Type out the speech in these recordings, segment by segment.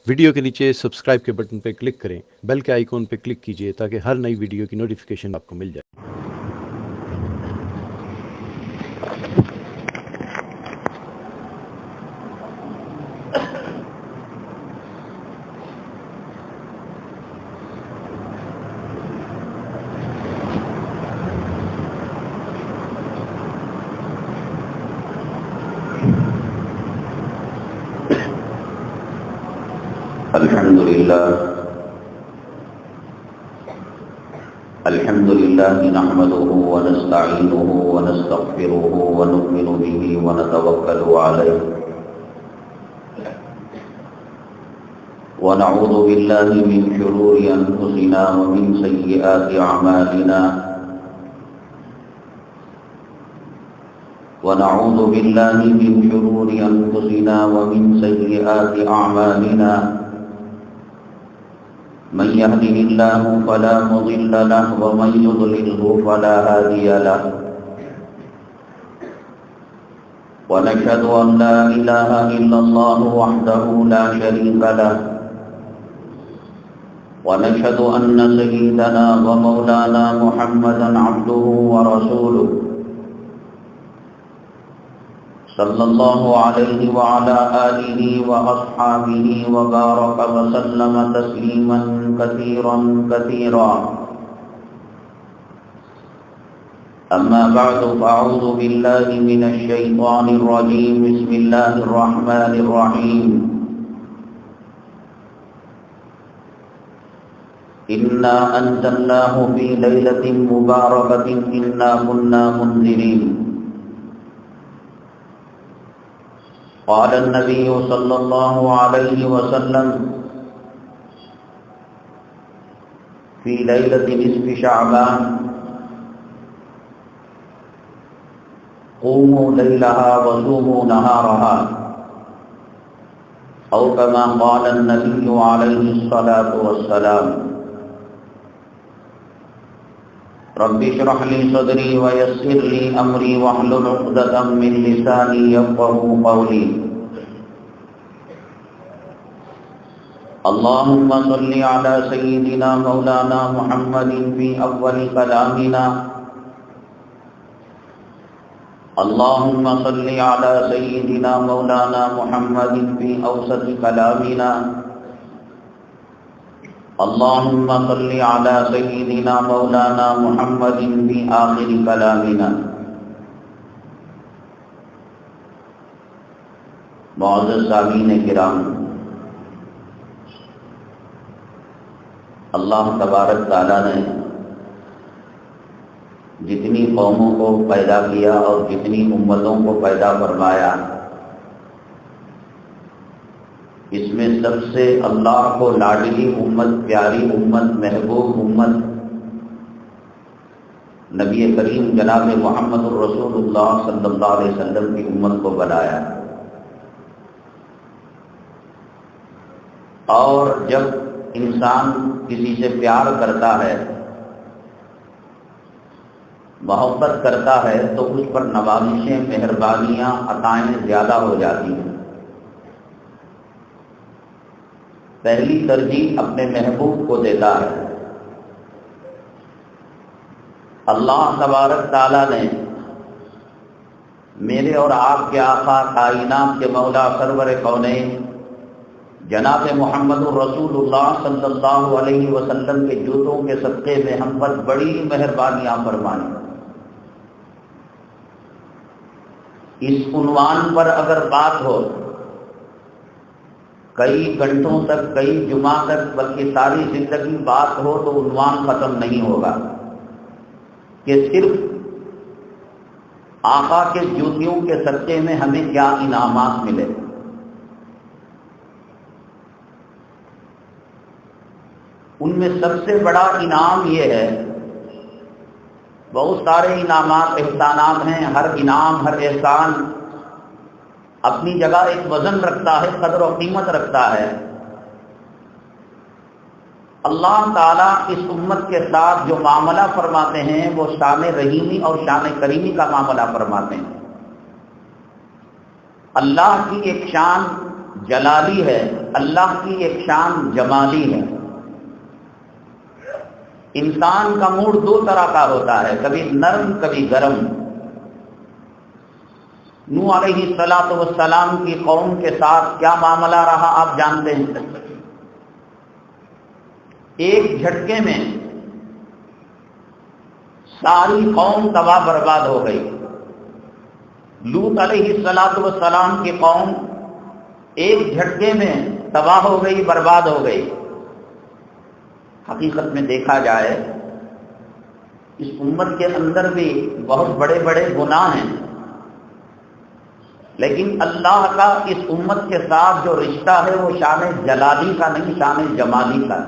Video کے نیچے subscribe کے بٹن پہ کلک کریں، بیل کے آئیکن پہ کلک کیجئے تاکہ ہر نئی ویڈیو کی نوٹیفیکیشن آپ کو مل جائے۔ الحمد لله نحمده ونستعينه ونستغفره ونؤمن به ونتوكل عليه ونعوذ بالله من شرور أنفسنا ومن سيئات أعمالنا ونعوذ بالله من شرور أنفسنا ومن سيئات أعمالنا من يهده الله فلا مضل له ومن يضلله فلا هادي له ونشهد أن لا إله إلا الله وحده لا شريك له ونشهد أن سيدنا ومولانا محمدا عبده ورسوله صلى الله عليه وعلى آله وأصحابه وبارك وسلم تسليما كثيرا كثيرا أما بعد فأعوذ بالله من الشيطان الرجيم بسم الله الرحمن الرحيم إنا أنزلناه في ليلة مباركة إنا كنا منذرين قال النبي صلى الله عليه وسلم في ليلة نصف شعبان قوموا ليلها وصوموا نهارها أو كما قال النبي عليه الصلاة والسلام رب اشرح لي صدري ويسر لي أمري واحلل عقدة من لساني يفقهوا قولي اللهم صل على سيدنا مولانا محمد في أول كلامنا اللهم صل على سيدنا مولانا محمد في أوسط كلامنا اللهم صل على سيدنا مولانا محمد في آخر كلامنا معزز سامعین کرام، اللہ تبارک تعالیٰ نے جتنی قوموں کو پیدا کیا اور جتنی امتوں کو پیدا فرمایا، اس میں سب سے اللہ کو لاڈلی امت، پیاری امت، محبوب امت نبی کریم جناب محمد الرسول اللہ صلی اللہ علیہ وسلم کی امت کو بنایا۔ اور جب انسان کسی سے پیار کرتا ہے، محبت کرتا ہے، تو اس پر نوازشیں، مہربانیاں، عطائیں زیادہ ہو جاتی ہیں۔ پہلی ترجیح اپنے محبوب کو دیتا ہے۔ اللہ تبارک تعالیٰ نے میرے اور آپ کے آقا، کائنات کے مولا، سرور کونین جناب محمد الرسول اللہ صلی اللہ علیہ وسلم کے جوتوں کے صدقے میں ہم پر بڑی مہربانیاں فرمائیں۔ اس عنوان پر اگر بات ہو، کئی گھنٹوں تک، کئی جمعہ تک، بلکہ ساری زندگی بات ہو تو عنوان ختم نہیں ہوگا کہ صرف آقا کے جوتیوں کے صدقے میں ہمیں کیا انعامات ملے۔ ان میں سب سے بڑا انعام یہ ہے، بہت سارے انعامات، احسانات ہیں، ہر انعام، ہر احسان اپنی جگہ ایک وزن رکھتا ہے، قدر و قیمت رکھتا ہے۔ اللہ تعالیٰ اس امت کے ساتھ جو معاملہ فرماتے ہیں وہ شان رحیمی اور شان کریمی کا معاملہ فرماتے ہیں۔ اللہ کی ایک شان جلالی ہے، اللہ کی ایک شان جمالی ہے۔ انسان کا موڈ دو طرح کا ہوتا ہے، کبھی نرم کبھی گرم۔ نوح علیہ السلام کی قوم کے ساتھ کیا معاملہ رہا آپ جانتے ہیں۔ ایک جھٹکے میں ساری قوم تباہ برباد ہو گئی۔ لوط علیہ السلام کی قوم ایک جھٹکے میں تباہ ہو گئی، برباد ہو گئی۔ حقیقت میں دیکھا جائے اس امت کے اندر بھی بہت بڑے بڑے گناہ ہیں، لیکن اللہ کا اس امت کے ساتھ جو رشتہ ہے وہ شان جلالی کا نہیں، شان جمالی کا۔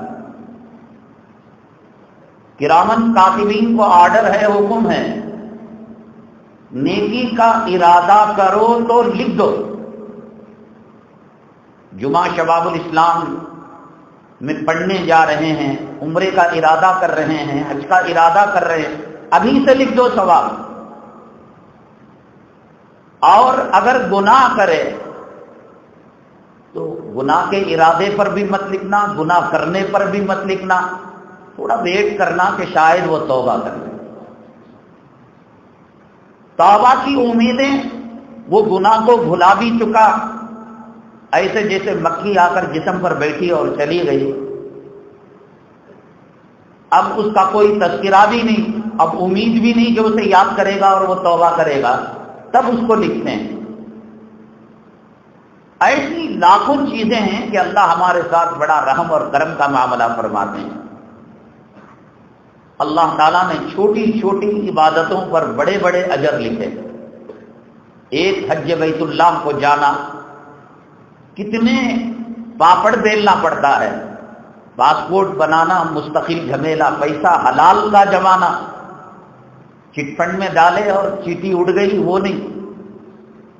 کرامن کاتبین کو آرڈر ہے، حکم ہے، نیکی کا ارادہ کرو تو لکھ دو۔ جمعہ شباب الاسلام میں پڑھنے جا رہے ہیں، عمرے کا ارادہ کر رہے ہیں، حج کا ارادہ کر رہے ہیں، ابھی سے لکھ دو ثواب۔ اور اگر گناہ کرے تو گناہ کے ارادے پر بھی مت لکھنا، گناہ کرنے پر بھی مت لکھنا، تھوڑا ویٹ کرنا کہ شاید وہ توبہ کر لے۔ توبہ کی امیدیں، وہ گناہ کو بھلا بھی چکا، ایسے جیسے مکھی آ کر جسم پر بیٹھی اور چلی گئی، اب اس کا کوئی تذکرہ بھی نہیں، اب امید بھی نہیں کہ اسے یاد کرے گا اور وہ توبہ کرے گا، تب اس کو لکھتے ہیں۔ ایسی لاکھوں چیزیں ہیں کہ اللہ ہمارے ساتھ بڑا رحم اور کرم کا معاملہ فرماتے ہیں۔ اللہ تعالیٰ نے چھوٹی چھوٹی عبادتوں پر بڑے بڑے اجر لکھے۔ ایک حج بیت اللہ کو جانا کتنے پاپڑ بیلنا پڑتا ہے، پاسپورٹ بنانا مستقل جھمیلا، پیسہ حلال کا جمانا، چٹ فنڈ میں ڈالے اور چیٹی اڑ گئی وہ نہیں،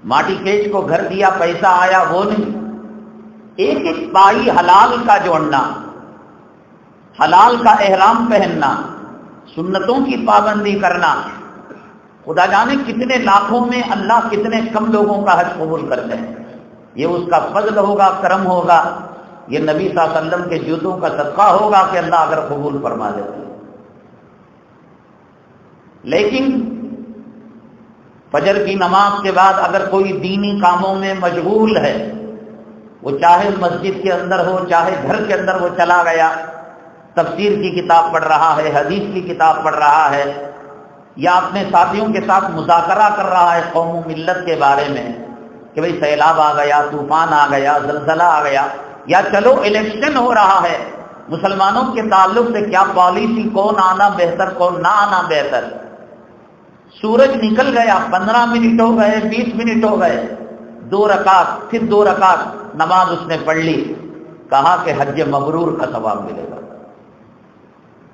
ماٹی کیچ کو گھر دیا پیسہ آیا وہ نہیں، ایک ایک پائی حلال کا جوڑنا، حلال کا احرام پہننا، سنتوں کی پابندی کرنا۔ خدا جانے کتنے لاکھوں میں اللہ کتنے کم لوگوں کا حج قبول کرتے ہیں۔ یہ اس کا فضل ہوگا، کرم ہوگا، یہ نبی صلی اللہ علیہ وسلم کے جوتوں کا صدقہ ہوگا کہ اللہ اگر قبول فرما دے۔ لیکن فجر کی نماز کے بعد اگر کوئی دینی کاموں میں مشغول ہے، وہ چاہے مسجد کے اندر ہو چاہے گھر کے اندر وہ چلا گیا، تفسیر کی کتاب پڑھ رہا ہے، حدیث کی کتاب پڑھ رہا ہے، یا اپنے ساتھیوں کے ساتھ مذاکرہ کر رہا ہے قوم و ملت کے بارے میں کہ بھئی سیلاب آ گیا، طوفان آ گیا، زلزلہ آ گیا، یا چلو الیکشن ہو رہا ہے، مسلمانوں کے تعلق سے کیا پالیسی، کون آنا بہتر کون نہ آنا بہتر۔ سورج نکل گیا، 15 منٹ ہو گئے، 20 منٹ ہو گئے، 2 رکعت پھر 2 رکعت نماز اس نے پڑھ لی، کہا کہ حج مبرور کا ثواب ملے گا۔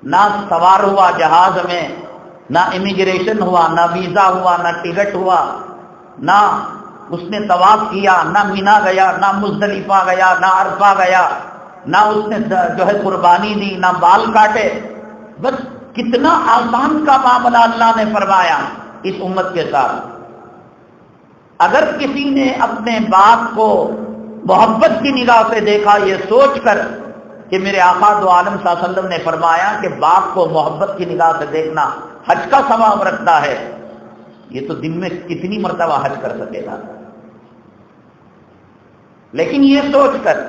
نہ سوار ہوا جہاز میں، نہ امیگریشن ہوا، نہ ویزا ہوا، نہ ٹکٹ ہوا، نہ اس نے طواف کیا، نہ مینا گیا، نہ مزدلفہ گیا، نہ عرفہ گیا، نہ اس نے جو ہے قربانی دی، نہ بال کاٹے۔ بس کتنا آسان کا معاملہ اللہ نے فرمایا اس امت کے ساتھ۔ اگر کسی نے اپنے باپ کو محبت کی نگاہ سے دیکھا، یہ سوچ کر کہ میرے آقا دو عالم صلی اللہ علیہ وسلم نے فرمایا کہ باپ کو محبت کی نگاہ سے دیکھنا حج کا ثواب رکھتا ہے، یہ تو دن میں کتنی مرتبہ حج کر سکے گا۔ لیکن یہ سوچ کر،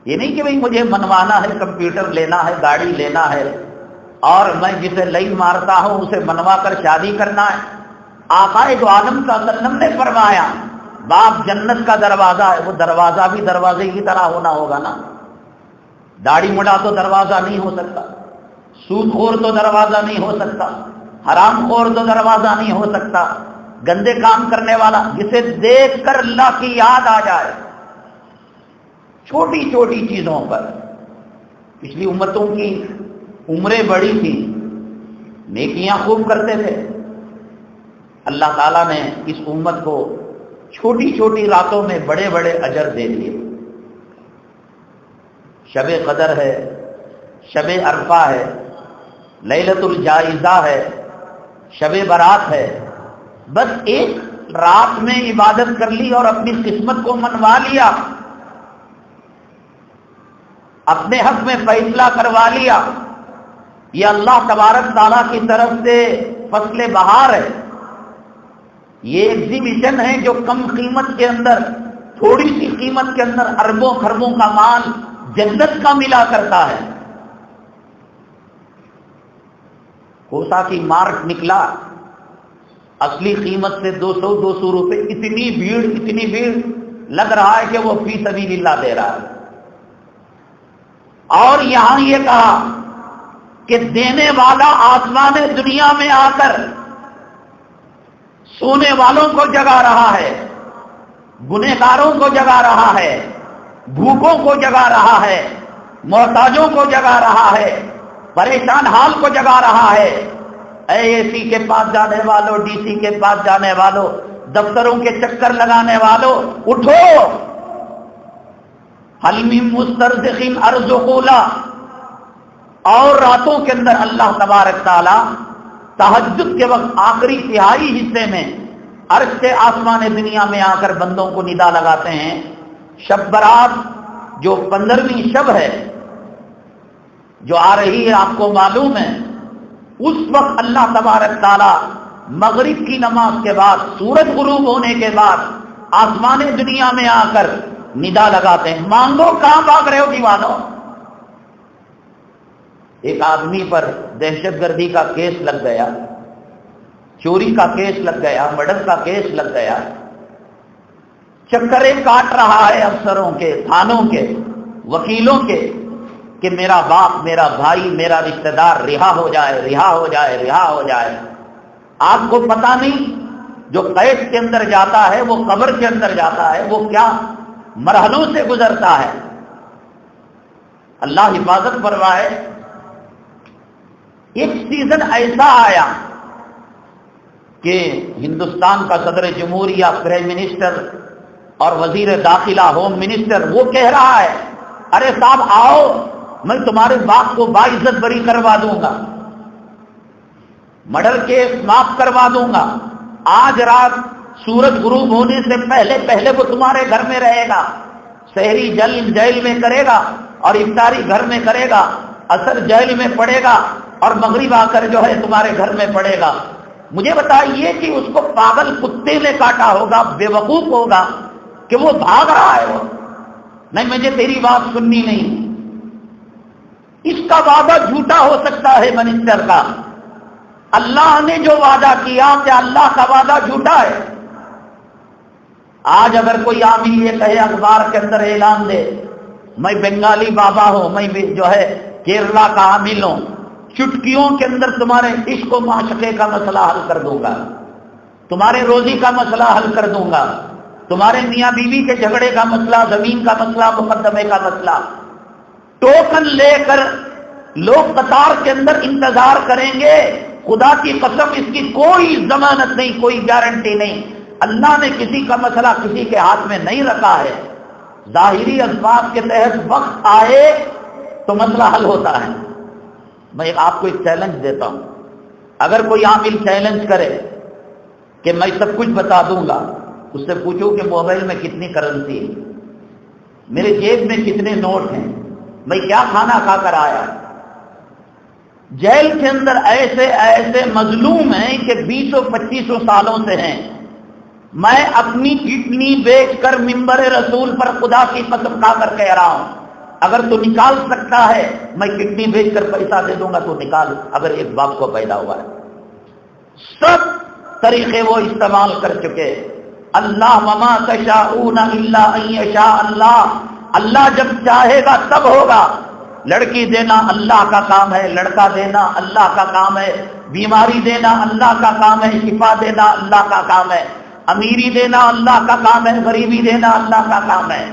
یہ نہیں کہ بھئی مجھے منوانا ہے، کمپیوٹر لینا ہے، گاڑی لینا ہے، اور میں جسے لائن مارتا ہوں اسے منوا کر شادی کرنا ہے۔ آقا دو عالم صلی اللہ علیہ وسلم نے فرمایا باپ جنت کا دروازہ ہے، وہ دروازہ بھی دروازے کی طرح ہونا ہوگا نا۔ داڑھی مڑا تو دروازہ نہیں ہو سکتا، سود خور تو دروازہ نہیں ہو سکتا، حرام خور تو دروازہ نہیں ہو سکتا، گندے کام کرنے والا جسے دیکھ کر اللہ کی یاد آ جائے۔ چھوٹی چھوٹی چیزوں پر پچھلی امتوں کی عمریں بڑی تھی، نیکیاں خوب کرتے تھے، اللہ تعالیٰ نے اس امت کو چھوٹی چھوٹی راتوں میں بڑے بڑے اجر دے دیے۔ شب قدر ہے، شب عرفہ ہے، لیلۃ الجائزہ ہے، شب برات ہے، بس ایک رات میں عبادت کر لی اور اپنی قسمت کو منوا لیا، اپنے حق میں فیصلہ کروا لیا، یہ اللہ تبارک تعالیٰ کی طرف سے فصل بہار ہے۔ یہ ایگزیبیشن ہے جو کم قیمت کے اندر، تھوڑی سی قیمت کے اندر اربوں خربوں کا مال جنت کا ملا کرتا ہے۔ کوسا کی مارٹ نکلا، اصلی قیمت سے 200 روپے، اتنی بھیڑ لگ رہا ہے کہ وہ فی سبیل اللہ دے رہا ہے۔ اور یہاں یہ کہا کہ دینے والا آسمان دنیا میں آ کر سونے والوں کو جگا رہا ہے، گنہگاروں کو جگا رہا ہے، بھوکوں کو جگا رہا ہے، محتاجوں کو جگا رہا ہے، پریشان حال کو جگا رہا ہے۔ اے سی کے پاس جانے والوں، ڈی سی کے پاس جانے والوں، دفتروں کے چکر لگانے والوں، اٹھو، حل من مسترزق ارزقولا۔ اور راتوں کے اندر اللہ تبارک تعالی تہجد کے وقت آخری تہائی حصے میں عرش سے آسمان دنیا میں آ کر بندوں کو ندا لگاتے ہیں۔ شب برات جو 15ویں شب ہے جو آ رہی ہے، آپ کو معلوم ہے، اس وقت اللہ تبارک تعالی مغرب کی نماز کے بعد، سورج غروب ہونے کے بعد آسمان دنیا میں آ کر ندا لگاتے ہیں، مانگو، کہاں بھاگ رہے ہو دیوانو۔ ایک آدمی پر دہشت گردی کا کیس لگ گیا، چوری کا کیس لگ گیا، مرڈر کا کیس لگ گیا، چکریں کاٹ رہا ہے افسروں کے، تھانوں کے، وکیلوں کے کہ میرا باپ، میرا بھائی، میرا رشتہ دار رہا ہو جائے، رہا ہو جائے، رہا ہو جائے۔ آپ کو پتہ نہیں جو قید کے اندر جاتا ہے، وہ قبر کے اندر جاتا ہے، وہ کیا مرحلوں سے گزرتا ہے۔ اللہ حفاظت فرمائے۔ ایک سیزن ایسا آیا کہ ہندوستان کا صدر جمہوریہ، پرائم منسٹر اور وزیر داخلہ، ہوم منسٹر، وہ کہہ رہا ہے ارے صاحب آؤ، میں تمہارے باپ کو باعزت بری کروا دوں گا، مرڈر کیس معاف کروا دوں گا، آج رات سورج غروب ہونے سے پہلے وہ تمہارے گھر میں رہے گا، سحری جیل میں کرے گا اور افطاری گھر میں کرے گا، عصر جیل میں پڑے گا اور مغرب آ کر جو ہے تمہارے گھر میں پڑے گا۔ مجھے بتائیے کہ اس کو پاگل کتے نے کاٹا ہوگا، بے وقوف ہوگا کہ وہ بھاگ رہا ہے، وہ نہیں، مجھے تیری بات سننی نہیں۔ اس کا وعدہ جھوٹا ہو سکتا ہے منسٹر کا، اللہ نے جو وعدہ کیا کیا اللہ کا وعدہ جھوٹا ہے؟ آج اگر کوئی عامل یہ کہے، اخبار کے اندر اعلان دے، میں بنگالی بابا ہوں، میں جو ہے کیرلا کا عامل ہوں، چٹکیوں کے اندر تمہارے عشق و معشقے کا مسئلہ حل کر دوں گا، تمہارے روزی کا مسئلہ حل کر دوں گا، تمہارے میاں بیوی کے جھگڑے کا مسئلہ، زمین کا مسئلہ، مقدمے کا مسئلہ، ٹوکن لے کر لوگ قطار کے اندر انتظار کریں گے۔ خدا کی قسم اس کی کوئی ضمانت نہیں، کوئی گارنٹی نہیں، اللہ نے کسی کا مسئلہ کسی کے ہاتھ میں نہیں رکھا ہے۔ ظاہری اسباب کے تحت وقت آئے تو مسئلہ حل ہوتا ہے۔ میں آپ کو ایک چیلنج دیتا ہوں، اگر کوئی عامل چیلنج کرے کہ میں سب کچھ بتا دوں گا، اس سے پوچھو کہ موبائل میں کتنی کرنسی ہے، میرے جیب میں کتنے نوٹ ہیں، میں کیا کھانا کھا کر آیا۔ جیل کے اندر ایسے ایسے مظلوم ہیں کہ 20-25 سالوں سے ہیں۔ میں اپنی کڈنی بیچ کر منبر رسول پر خدا کی قسم کھا کر کہہ رہا ہوں، اگر تو نکال سکتا ہے میں کڈنی بیچ کر پیسہ دے دوں گا، تو نکال، اگر ایک باپ کو پیدا ہوا ہے۔ سب طریقے وہ استعمال کر چکے۔ اللہ وما تشاءون الا ان یشاء اللہ، اللہ جب چاہے گا تب ہوگا۔ لڑکی دینا اللہ کا کام ہے، لڑکا دینا اللہ کا کام ہے، بیماری دینا اللہ کا کام ہے، شفا دینا اللہ کا کام ہے، امیری دینا اللہ کا کام ہے، غریبی دینا اللہ کا کام ہے۔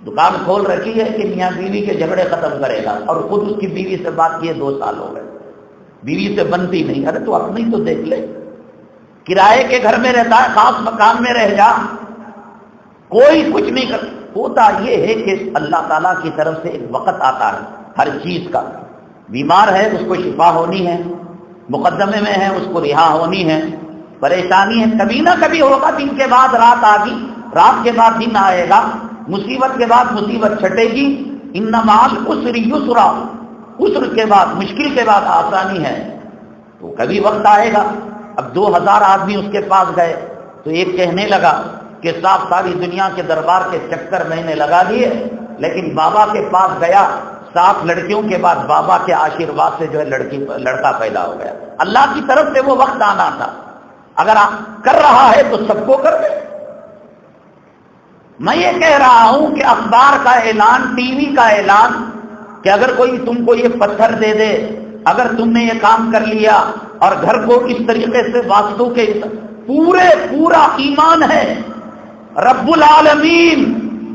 دکان کھول رکھی ہے کہ میاں بیوی کے جھگڑے ختم کرے گا، اور خود اس کی بیوی سے بات کیے 2 سال ہو گئے، بیوی سے بنتی نہیں۔ ارے تو اپنی تو دیکھ لے، کرائے کے گھر میں رہتا ہے، خاص مکان میں رہ جا، کوئی کچھ نہیں کر۔ ہوتا یہ ہے کہ اللہ تعالیٰ کی طرف سے ایک وقت آتا ہے ہر چیز کا، بیمار ہے اس کو شفا ہونی ہے، مقدمے میں ہے اس کو رہا ہونی ہے، پریشانی ہے، کبھی نہ کبھی ہوگا، دن کے بعد رات آ گئی، رات کے بعد دن آئے گا، مصیبت کے بعد مصیبت چھٹے گی، ان مع العسر یسرا، عسر کے بعد مشکل کے بعد آسانی ہے، تو کبھی وقت آئے گا۔ اب 2000 آدمی اس کے پاس گئے تو ایک کہنے لگا کہ صاحب ساری دنیا کے دربار کے چکر میں نے لگا دیے، لیکن بابا کے پاس گیا، 7 لڑکیوں کے بعد بابا کے آشیرواد سے جو ہے لڑکا پیدا ہو گیا۔ اللہ کی طرف سے وہ وقت آنا تھا، اگر آپ کر رہا ہے تو سب کو کر دے۔ میں یہ کہہ رہا ہوں کہ اخبار کا اعلان، ٹی وی کا اعلان کہ اگر کوئی تم کو یہ پتھر دے دے، اگر تم نے یہ کام کر لیا اور گھر کو اس طریقے سے واستو کے پورا ایمان ہے رب العالمین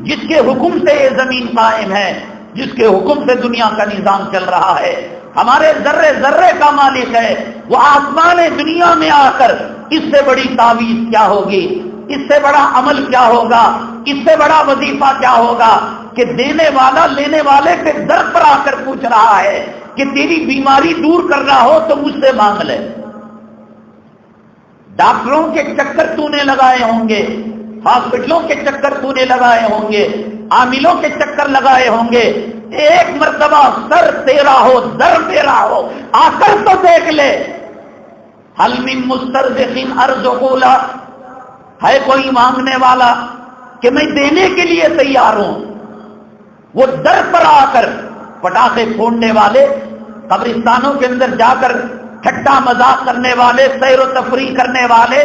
جس کے حکم سے یہ زمین قائم ہے، جس کے حکم سے دنیا کا نظام چل رہا ہے، ہمارے ذرے ذرے کا مالک ہے، وہ آسمان دنیا میں آ کر اس سے بڑی تعویذ کیا ہوگی، اس سے بڑا عمل کیا ہوگا، اس سے بڑا وظیفہ کیا ہوگا کہ دینے والا لینے والے کے در پر آ کر پوچھ رہا ہے کہ تیری بیماری دور کرنا ہو تو مجھ سے مانگ لے۔ ڈاکٹروں کے چکر تو نے لگائے ہوں گے، ہاسپٹلوں کے چکر تو نے لگائے ہوں گے، عاملوں کے چکر لگائے ہوں گے، ایک مرتبہ سر تیرا ہو، در تیرا ہو، آ کر تو دیکھ لے۔ حل من مسترزق ارزقہ لا، ہے کوئی مانگنے والا کہ میں دینے کے لیے تیار ہوں؟ وہ در پر آ کر پٹاخے پھوڑنے والے، قبرستانوں کے اندر جا کر ٹھٹا مذاق کرنے والے، سیر و تفریح کرنے والے،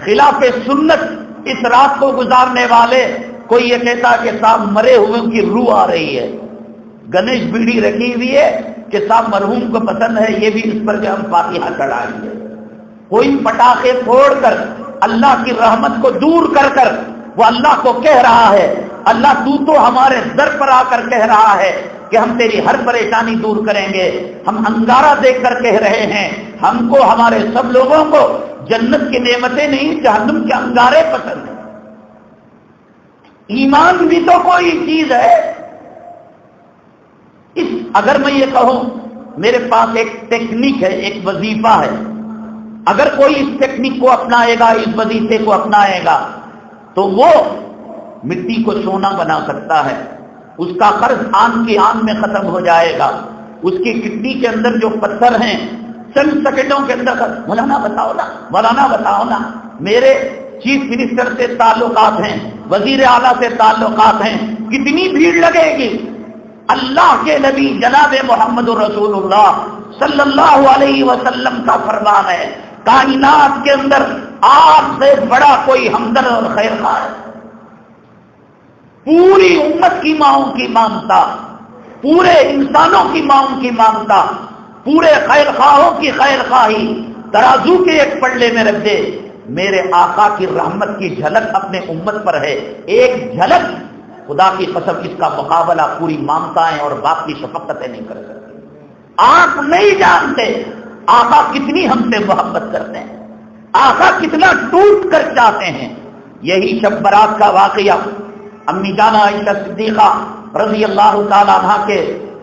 خلاف سنت اس رات کو گزارنے والے، کوئی یہ کہتا کہ صاحب مرے ہوئے کی روح آ رہی ہے، گنیش بیڑی رکھی ہوئی ہے کہ صاحب مرحوم کو پسند ہے، یہ بھی اس پر جو ہم فاتحہ چڑھائیں گے۔ کوئی پٹاخے پھوڑ کر اللہ کی رحمت کو دور کر کر وہ اللہ کو کہہ رہا ہے، اللہ تو ہمارے در پر آ کر کہہ رہا ہے کہ ہم تیری ہر پریشانی دور کریں گے۔ ہم انگارہ دیکھ کر کہہ رہے ہیں، ہم کو ہمارے سب لوگوں کو جنت کی نعمتیں نہیں، جہنم کے انگارے پسند ہیں۔ ایمان بھی تو کوئی چیز ہے۔ اگر میں یہ کہوں میرے پاس ایک ٹیکنیک ہے، ایک وظیفہ ہے، اگر کوئی اس ٹیکنیک کو اپنائے گا، اس وظیفے کو اپنائے گا تو وہ مٹی کو سونا بنا سکتا ہے، اس کا قرض آن کی آن میں ختم ہو جائے گا، اس کی کڈنی کے اندر جو پتھر ہیں چند سیکنڈوں کے اندر۔ مولانا بتاؤ نا، میرے چیف منسٹر سے تعلقات ہیں، وزیر اعلیٰ سے تعلقات ہیں، کتنی بھیڑ لگے گی؟ اللہ کے نبی جناب محمد رسول اللہ صلی اللہ علیہ وسلم کا فرمان ہے، کائنات کے اندر آپ سے بڑا کوئی ہمدرد اور خیر خواہ ہے؟ پوری امت کی ماؤں کی مانتا، پورے انسانوں کی ماؤں کی مانتا، پورے خیر خواہوں کی خیر خواہی ترازو کے ایک پلڑے میں رکھ دے، میرے آقا کی رحمت کی جھلک اپنے امت پر ہے، ایک جھلک، خدا کی قسم اس کا مقابلہ پوری مامتائیں اور باپ کی شفقتیں نہیں کر سکتی۔ آپ نہیں جانتے آقا کتنی ہم سے محبت کرتے ہیں، آقا کتنا ٹوٹ کر چاہتے ہیں۔ یہی شب برات کا واقعہ امی جان عائشہ صدیقہ رضی اللہ تعالیٰ عنہ کے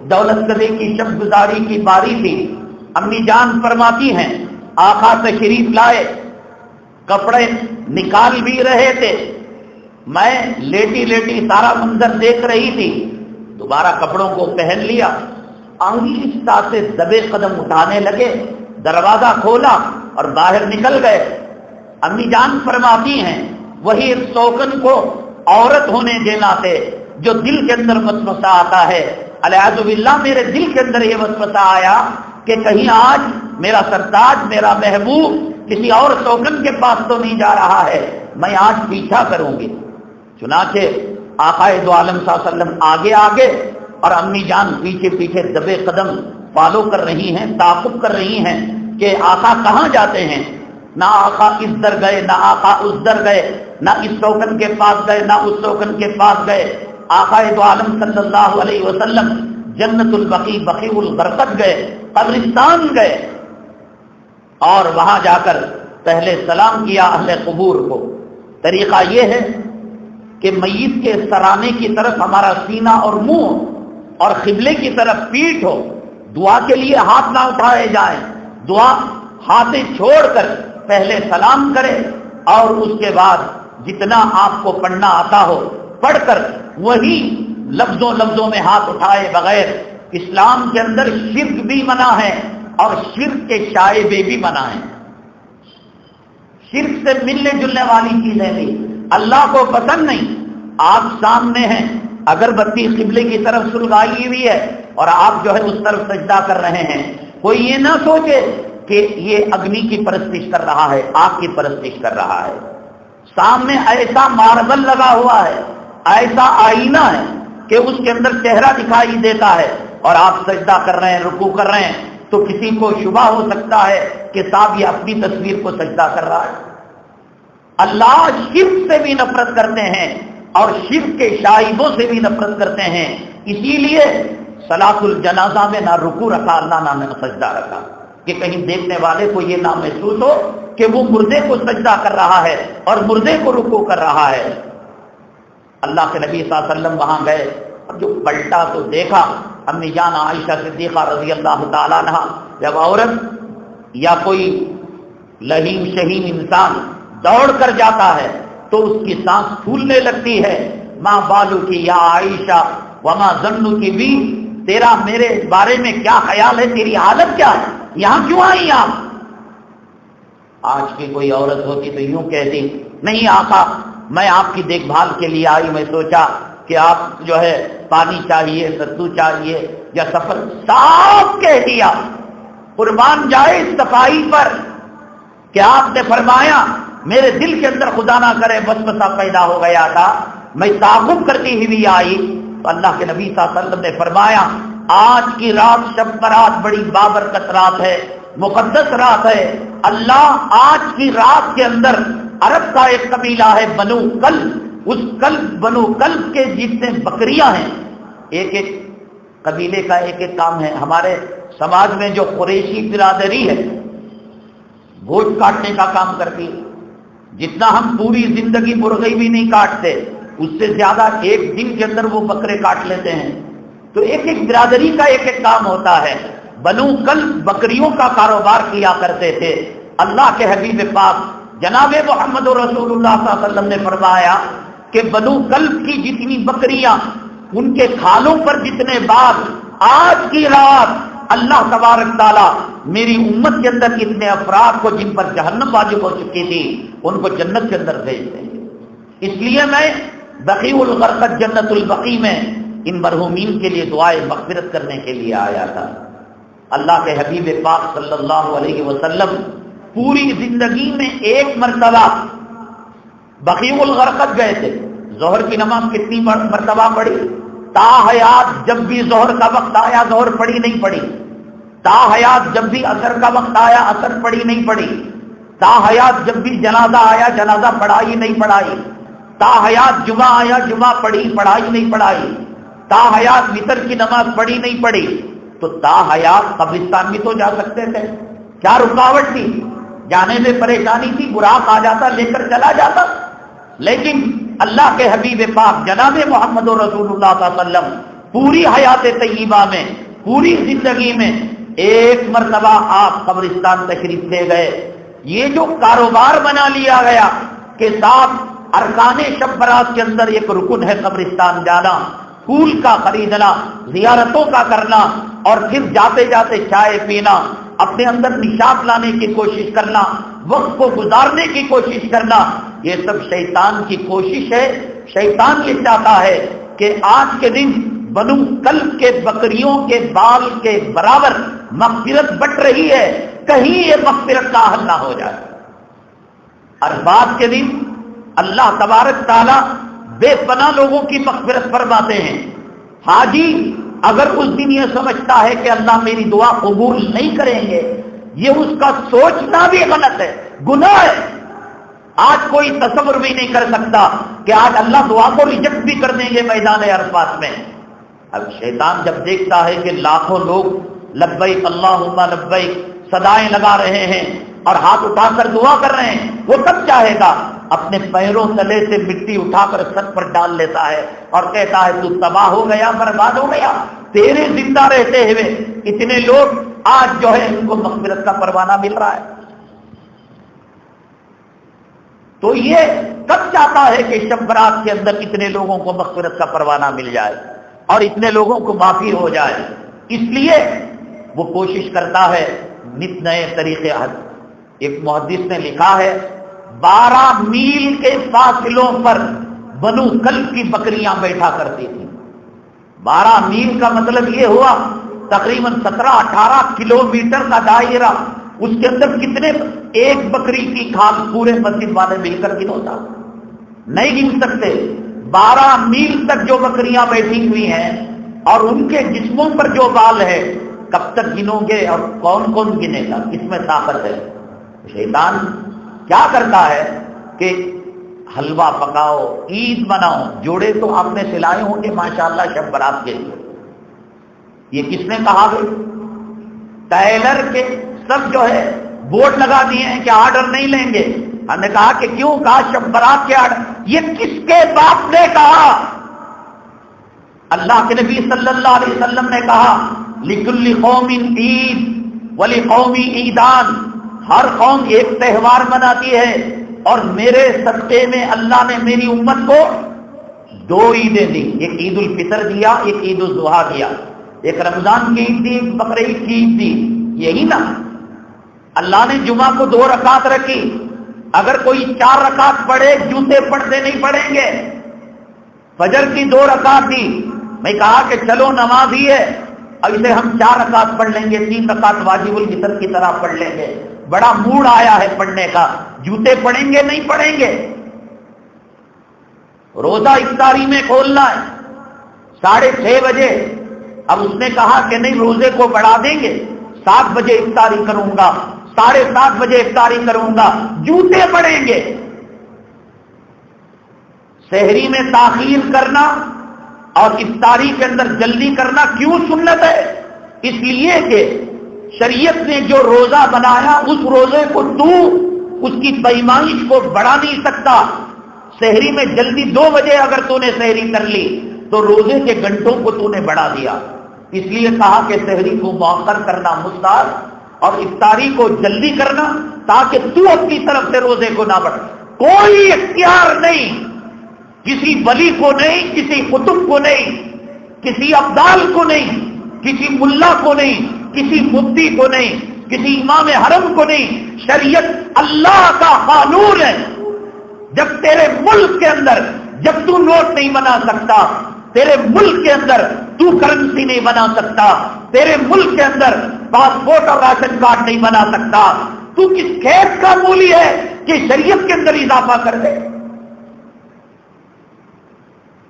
دولت کدے کی شب گزاری کی باری تھی۔ امی جان فرماتی ہیں آقا تشریف لائے، کپڑے نکال بھی رہے تھے، میں لیٹی لیٹی سارا منظر دیکھ رہی تھی، دوبارہ کپڑوں کو پہن لیا، آہستہ سے دبے قدم اٹھانے لگے، دروازہ کھولا اور باہر نکل گئے۔ امی جان فرماتی ہیں وہی سوکن کو عورت ہونے دینا تھے جو دل کے اندر وسوسہ آتا ہے، الیاذ باللہ میرے دل کے اندر یہ وسوسہ آیا کہ کہیں آج میرا سرتاج، میرا محبوب کسی اور سوکن کے پاس تو نہیں جا رہا ہے، میں آج پیچھا کروں گی۔ چنانچہ آقا دو عالم صلی اللہ علیہ وسلم آگے آگے اور امی جان پیچھے پیچھے دبے قدم فالو کر رہی ہیں، تعاقب کر رہی ہیں کہ آقا کہاں جاتے ہیں۔ نہ آقا اس در گئے، نہ آقا اس در گئے، نہ اس سوکن کے پاس گئے، نہ اس سوکن کے پاس گئے۔ آقا دو عالم صلی اللہ علیہ وسلم جنت البقیع، بقیع الغرقد گئے، قبرستان گئے اور وہاں جا کر پہلے سلام کیا اہل قبور کو۔ طریقہ یہ ہے کہ میت کے سرانے کی طرف ہمارا سینہ اور منہ اور قبلے کی طرف پیٹھ ہو، دعا کے لیے ہاتھ نہ اٹھائے جائیں، دعا ہاتھیں چھوڑ کر پہلے سلام کرے اور اس کے بعد جتنا آپ کو پڑھنا آتا ہو پڑھ کر وہی لفظوں میں ہاتھ اٹھائے بغیر. اسلام کے اندر شرک بھی منع ہے اور شرک کے شائبے بھی منع ہیں. شرک سے ملنے جلنے والی چیزیں بھی اللہ کو پسند نہیں. آپ سامنے ہیں، اگر بتی قبلے کی طرف سلگائی ہوئی ہے اور آپ جو ہے اس طرف سجدہ کر رہے ہیں، کوئی یہ نہ سوچے کہ یہ اگنی کی پرستش کر رہا ہے، آگ کی پرستش کر رہا ہے. سامنے ایسا ماربل لگا ہوا ہے، ایسا آئینہ ہے کہ اس کے اندر چہرہ دکھائی دیتا ہے اور آپ سجدہ کر رہے ہیں، رکوع کر رہے ہیں، تو کسی کو شبہ ہو سکتا ہے کہ صاحب یہ اپنی تصویر کو سجدہ کر رہا ہے. اللہ شرک سے بھی نفرت کرتے ہیں اور شرک کے شائبوں سے بھی نفرت کرتے ہیں. اسی لیے صلاۃ الجنازہ میں نہ رکوع رکھا نہ سجدہ رکھا کہ کہیں دیکھنے والے کو یہ نہ محسوس ہو کہ وہ مردے کو سجدہ کر رہا ہے اور مردے کو رکوع کر رہا ہے. اللہ کے نبی صلی اللہ علیہ وسلم وہاں گئے، اب جو پلٹا تو دیکھا امی جان عائشہ صدیقہ رضی اللہ تعالیٰ عنہ، جب عورت یا کوئی لہیم شہیم انسان دوڑ کر جاتا ہے تو اس کی سانس پھولنے لگتی ہے. ماں بالو کی یا عائشہ وما ظنو کی بھی، تیرا میرے بارے میں کیا خیال ہے، تیری حالت کیا ہے، یہاں کیوں آئی آپ؟ آج کی کوئی عورت ہوتی تو یوں کہتی، نہیں آقا میں آپ کی دیکھ بھال کے لیے آئی، میں سوچا کہ آپ جو ہے پانی چاہیے، ستو چاہیے یا سفر. صاف کہہ دیا، قربان جائے اس صفائی پر کہ آپ نے فرمایا میرے دل کے اندر خدا نہ کرے وسوسہ پیدا ہو گیا تھا، میں تعاقب کرتی ہوئی آئی. تو اللہ کے نبی صلی اللہ علیہ وسلم نے فرمایا آج کی رات شب برات بڑی بابرکت رات ہے، مقدس رات ہے. اللہ آج کی رات کے اندر عرب کا ایک قبیلہ ہے بنو کلب، اس بنو کلب کے جتنے بکریاں ہیں، ایک ایک قبیلے کا ایک ایک کام ہے. ہمارے سماج میں جو قریشی برادری ہے گوشت کاٹنے کا کام کرتی ہے. جتنا ہم پوری زندگی مرغی بھی نہیں کاٹتے، اس سے زیادہ ایک دن کے اندر وہ بکرے کاٹ لیتے ہیں. تو ایک ایک برادری کا ایک ایک کام ہوتا ہے. بنو کلب بکریوں کا کاروبار کیا کرتے تھے. اللہ کے حبیب پاک جناب محمد رسول اللہ صلی اللہ علیہ وسلم نے فرمایا کہ بنو کلب کی جتنی بکریاں، ان کے کھالوں پر جتنے باغ، آج کی رات اللہ تبارک تعالیٰ میری امت کے اندر اتنے افراد کو جن پر جہنم واجب ہو چکی تھی ان کو جنت کے اندر بھیج دیں گے. اس لیے میں بقیع الغرقد جنت البقیع میں ان مرحومین کے لیے دعائے مغفرت کرنے کے لیے آیا تھا. اللہ کے حبیب پاک صلی اللہ علیہ وسلم پوری زندگی میں ایک مرتبہ بقیع الغرقد گئے تھے. ظہر کی نماز کتنی مرتبہ پڑھی؟ تا حیات جب بھی ظہر کا وقت آیا ظہر پڑھی نہیں پڑھی، تا حیات جب بھی عصر کا وقت آیا عصر پڑھی نہیں پڑھی، تا حیات جب بھی جنازہ آیا جنازہ پڑھائی نہیں پڑھائی، تا حیات جمعہ آیا جمعہ پڑھائی نہیں پڑھائی، تا حیات وتر کی نماز پڑھی نہیں پڑھی. تو تا حیات قبرستان بھی تو جا سکتے تھے، کیا رکاوٹ تھی؟ جانے میں پریشانی تھی، براق آ جاتا لے کر چلا جاتا. لیکن اللہ کے حبیب پاک جناب محمد رسول اللہ صلی اللہ علیہ وسلم پوری حیات طیبہ میں، پوری زندگی میں ایک مرتبہ آپ قبرستان تشریف لے گئے. یہ جو کاروبار بنا لیا گیا کہ صاحب ارکان شب برات کے اندر ایک رکن ہے قبرستان جانا، پھول کا خریدنا، زیارتوں کا کرنا، اور پھر جاتے جاتے چائے پینا، اپنے اندر نشاط لانے کی کوشش کرنا، وقت کو گزارنے کی کوشش کرنا، یہ سب شیطان کی کوشش ہے. شیطان یہ چاہتا ہے کہ آج کے دن بنو کلب کے بکریوں کے بال کے برابر مغفرت بٹ رہی ہے، کہیں یہ مغفرت کا حل نہ ہو جائے. عرفات کے دن اللہ تبارک تعالیٰ بے پناہ لوگوں کی مغفرت فرماتے ہیں. حاجی اگر اس دن یہ سمجھتا ہے کہ اللہ میری دعا قبول نہیں کریں گے، یہ اس کا سوچنا بھی غلط ہے، گناہ ہے. آج کوئی تصور بھی نہیں کر سکتا کہ آج اللہ دعا کو ریجیکٹ بھی کر دیں گے میدان عرفات میں. اب شیطان جب دیکھتا ہے کہ لاکھوں لوگ لبیک اللہم لبیک صدائیں لگا رہے ہیں اور ہاتھ اٹھا کر دعا کر رہے ہیں، وہ کب چاہے گا اپنے پیروں تلے سے مٹی اٹھا کر سر پر ڈال لیتا ہے اور کہتا ہے تو تباہ ہو گیا، برباد ہو گیا. تیرے زندہ رہتے ہوئے اتنے لوگ آج جو ہے ان کو مغفرت کا پروانہ مل رہا ہے. تو یہ کب چاہتا ہے کہ شب برات کے اندر اتنے لوگوں کو مغفرت کا پروانہ مل جائے اور اتنے لوگوں کو معافی ہو جائے، اس لیے وہ کوشش کرتا ہے نت نئے طریقے حد۔ ایک محدث نے لکھا ہے 12 میل کے فاصلوں پر بنو کلب کی بکریاں بیٹھا کرتی تھیں۔ 12 میل کا مطلب یہ ہوا تقریباً 17-18 کلومیٹر کا دائرہ، اس کے اندر کتنے ایک بکری کی کھال پورے مسجد والے مل کر گنوتا نہیں گن سکتے۔ 12 میل تک جو بکریاں بیٹھی ہوئی ہیں اور ان کے جسموں پر جو بال ہے، کب تک گنو گے اور کون کون گنے گا؟ کس میں طاقت ہے؟ شیطان کیا کرتا ہے کہ حلوہ پکاؤ، عید مناؤ، جوڑے تو آپ نے سلائے ہوں گے ماشاءاللہ شب برات کے لیے، یہ کس نے کہا گے؟ ٹیلر کے سب جو ہے بورڈ لگا دیے ہیں کہ آرڈر نہیں لیں گے۔ ہم نے کہا کہ کیوں؟ کہا شب برات کے آرڈر، یہ کس کے باپ نے کہا؟ اللہ کے نبی صلی اللہ علیہ وسلم نے کہا لِكُلِّ قَوْمٍ عید وَلِقَوْمِ عیدان، ہر قوم ایک تہوار مناتی ہے اور میرے صدقے میں اللہ نے میری امت کو 2 عیدیں دی، ایک عید الفطر دیا، ایک عید الاضحیٰ دیا، ایک رمضان کی عید دی، ایک بقرعید کی عید دی، یہی نا؟ اللہ نے جمعہ کو 2 رکعت رکھی، اگر کوئی 4 رکعت پڑھے جوتے پڑھتے نہیں پڑھیں گے۔ فجر کی 2 رکعت دی، میں کہا کہ چلو نماز ہی ہے، اب اسے ہم 4 رکعت پڑھ لیں گے، 3 رکعت واجب الفطر کی طرح پڑھ لیں گے، بڑا موڈ آیا ہے پڑھنے کا، جوتے پڑھیں گے نہیں پڑھیں گے؟ روزہ افطاری میں کھولنا ہے 6:30 بجے، اب اس نے کہا کہ نہیں روزے کو بڑھا دیں گے، 7 بجے افطاری کروں گا، 7:30 بجے افطاری کروں گا، جوتے پڑھیں گے۔ سحری میں تاخیر کرنا اور افطاری کے اندر جلدی کرنا کیوں سنت ہے؟ اس لیے کہ شریعت نے جو روزہ بنایا اس روزے کو تو اس کی پیمائش کو بڑھا نہیں سکتا۔ سحری میں جلدی 2 بجے اگر تو نے سحری کر لی تو روزے کے گھنٹوں کو تو نے بڑھا دیا، اس لیے کہا کہ سحری کو مؤخر کرنا مستحب اور افطاری کو جلدی کرنا تاکہ تو اپنی طرف سے روزے کو نہ بڑھ۔ کوئی اختیار نہیں، کسی ولی کو نہیں، کسی قطب کو نہیں، کسی ابدال کو نہیں، کسی ملا کو نہیں، کسی مفتی کو نہیں، کسی امام حرم کو نہیں، شریعت اللہ کا قانون ہے۔ جب تیرے ملک کے اندر جب تو نوٹ نہیں بنا سکتا، تیرے ملک کے اندر تو کرنسی نہیں بنا سکتا، تیرے ملک کے اندر پاسپورٹ اور راشن کارڈ نہیں بنا سکتا، تو کس کھیت کا مولی ہے کہ شریعت کے اندر اضافہ کر دے؟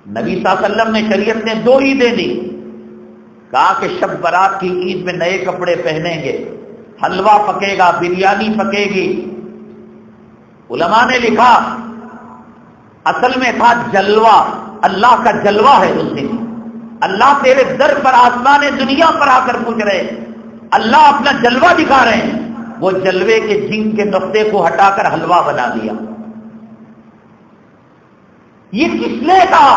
نبی صلی اللہ علیہ وسلم نے شریعت نے 2 عیدیں دی، کہا کہ شب برات کی عید میں نئے کپڑے پہنیں گے، حلوہ پکے گا، بریانی پکے گی۔ علماء نے لکھا اصل میں تھا جلوہ، اللہ کا جلوہ ہے اس دن، اللہ تیرے در پر آسمان دنیا پر آ کر پوچھ رہے، اللہ اپنا جلوہ دکھا رہے ہیں، وہ جلوے کے جن کے نقطے کو ہٹا کر حلوہ بنا دیا۔ یہ کس نے کہا؟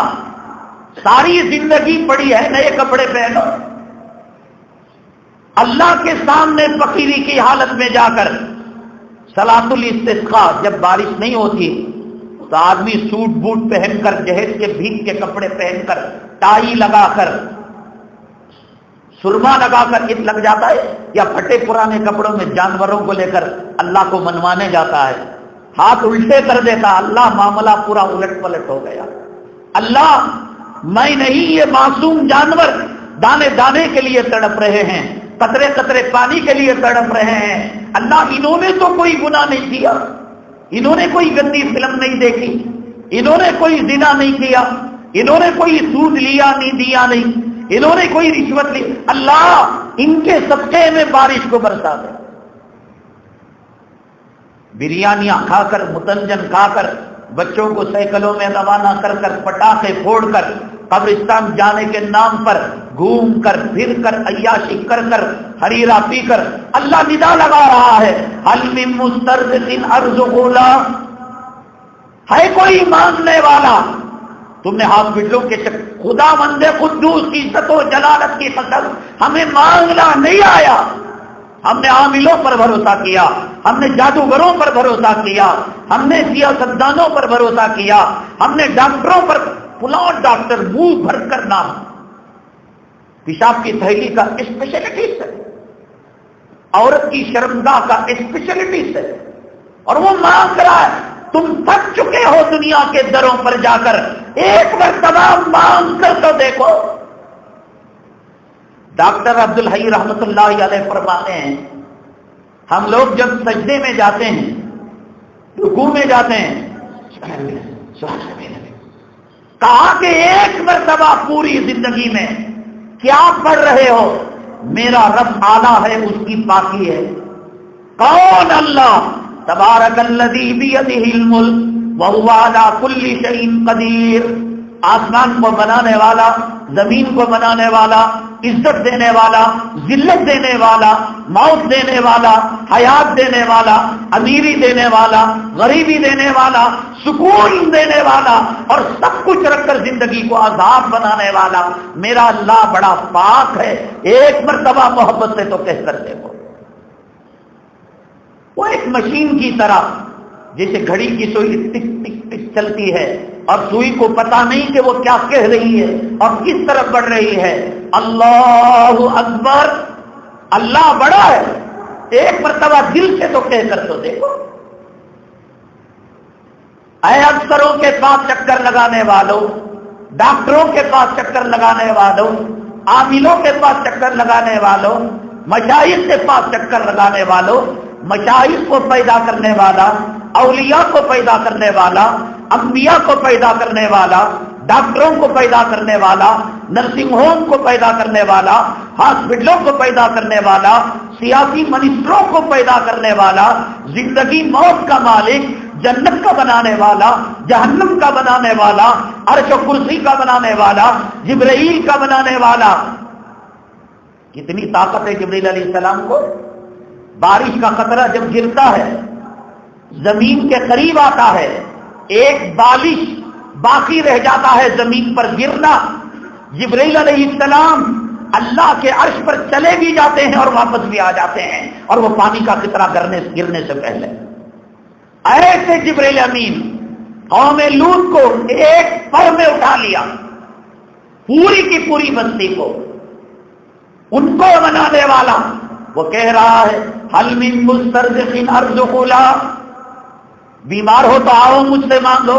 ساری زندگی پڑی ہے نئے کپڑے پہنو، اللہ کے سامنے فقیری کی حالت میں جا کر صلاۃ الاستسقاء، جب بارش نہیں ہوتی تو آدمی سوٹ بوٹ پہن کر، جہیز کے بھیگ کے کپڑے پہن کر، ٹائی لگا کر، سرما لگا کر عید لگ جاتا ہے، یا پھٹے پرانے کپڑوں میں جانوروں کو لے کر اللہ کو منوانے جاتا ہے، ہاتھ الٹے کر دیتا، اللہ معاملہ پورا الٹ پلٹ ہو گیا۔ اللہ میں نہیں، یہ معصوم جانور دانے دانے کے لیے تڑپ رہے ہیں، قطرے قطرے پانی کے لیے تڑپ رہے ہیں۔ اللہ انہوں نے تو کوئی گناہ نہیں کیا، انہوں نے کوئی گندی فلم نہیں دیکھی، انہوں نے کوئی زنا نہیں کیا، انہوں نے کوئی سود لیا نہیں، دیا نہیں، انہوں نے کوئی رشوت لی، اللہ ان کے صدقے میں بارش کو برسا دے۔ بریانیاں کھا کر، متنجن کھا کر، بچوں کو سائیکلوں میں روانہ کر کر، پٹاخے پھوڑ کر، قبرستان جانے کے نام پر گھوم کر پھر کر، عیاشی کر کر، حریرہ پی کر، اللہ ندا لگا رہا ہے، حل من مسترزق ارزقہ لا، ہے کوئی مانگنے والا؟ تم نے ہاسپٹلوں کے خدا مند قدوس کی عزت و جلالت کی قسم، ہمیں مانگنا نہیں آیا، ہم نے عاملوں پر بھروسہ کیا، ہم نے جادوگروں پر بھروسہ کیا، ہم نے سیاستدانوں پر بھروسہ کیا، ہم نے ڈاکٹروں پر، فلاں ڈاکٹر منہ بھر کر نام، پیشاب کی تھیلی کا اسپیشلٹسٹ ہے، عورت کی شرمگاہ کا اسپیشلٹسٹ ہے، اور وہ مانگ رہا ہے۔ تم تھک چکے ہو دنیا کے دروں پر جا کر، ایک مرتبہ مانگ کر تو دیکھو۔ ڈاکٹر عبدالحی رحمت اللہ علیہ فرماتے ہیں، ہم لوگ جب سجدے میں جاتے ہیں، رکوع میں جاتے ہیں، کہا کہ ایک مرتبہ پوری زندگی میں کیا پڑھ رہے ہو؟ میرا رب اعلیٰ ہے، اس کی پاکی ہے۔ کون؟ اللہ۔ تبارک الذی بیدہ الملک وہو علی کل شیء قدیر۔ آسمان کو بنانے والا، زمین کو بنانے والا، عزت دینے والا، ذلت دینے والا، موت دینے والا، حیات دینے والا، امیری دینے والا، غریبی دینے والا، سکون دینے والا، اور سب کچھ رکھ کر زندگی کو عذاب بنانے والا میرا اللہ بڑا پاک ہے۔ ایک مرتبہ محبت سے تو کہہ کر دیکھو۔ وہ ایک مشین کی طرح، جیسے گھڑی کی سوئی ٹک ٹک ٹک چلتی ہے اور سوئی کو پتا نہیں کہ وہ کیا کہہ رہی ہے اور کس طرف بڑھ رہی ہے۔ اللہ اکبر، اللہ بڑا ہے، ایک مرتبہ دل سے تو کہہ کر تو دیکھو۔ اے افسروں کے پاس چکر لگانے والوں، ڈاکٹروں کے پاس چکر لگانے والوں، عاملوں کے پاس چکر لگانے والوں، مشائخ کے پاس چکر لگانے والوں، مشائخ کو پیدا کرنے والا، اولیاء کو پیدا کرنے والا، انبیاء کو پیدا کرنے والا، ڈاکٹروں کو پیدا کرنے والا، نرسنگ ہوم کو پیدا کرنے والا، ہاسپٹلوں کو پیدا کرنے والا، سیاسی منسٹروں کو پیدا کرنے والا، زندگی موت کا مالک، جنت کا بنانے والا، جہنم کا بنانے والا، عرش و کرسی کا بنانے والا، جبرائیل کا بنانے والا۔ کتنی طاقت ہے جبرائیل علیہ السلام کو؟ بارش کا قطرہ جب گرتا ہے، زمین کے قریب آتا ہے، ایک بالش باقی رہ جاتا ہے زمین پر گرنا، جبرائیل علیہ السلام اللہ کے عرش پر چلے بھی جاتے ہیں اور واپس بھی آ جاتے ہیں، اور وہ پانی کا قطرہ گرنے سے پہلے۔ ایسے جبرائیل امین قوم لوط کو ایک پر میں اٹھا لیا، پوری کی پوری بستی کو، ان کو بنانے والا وہ کہہ رہا ہے حل من مسترزق ارزق لا، بیمار ہو تو آؤ مجھ سے مانگو،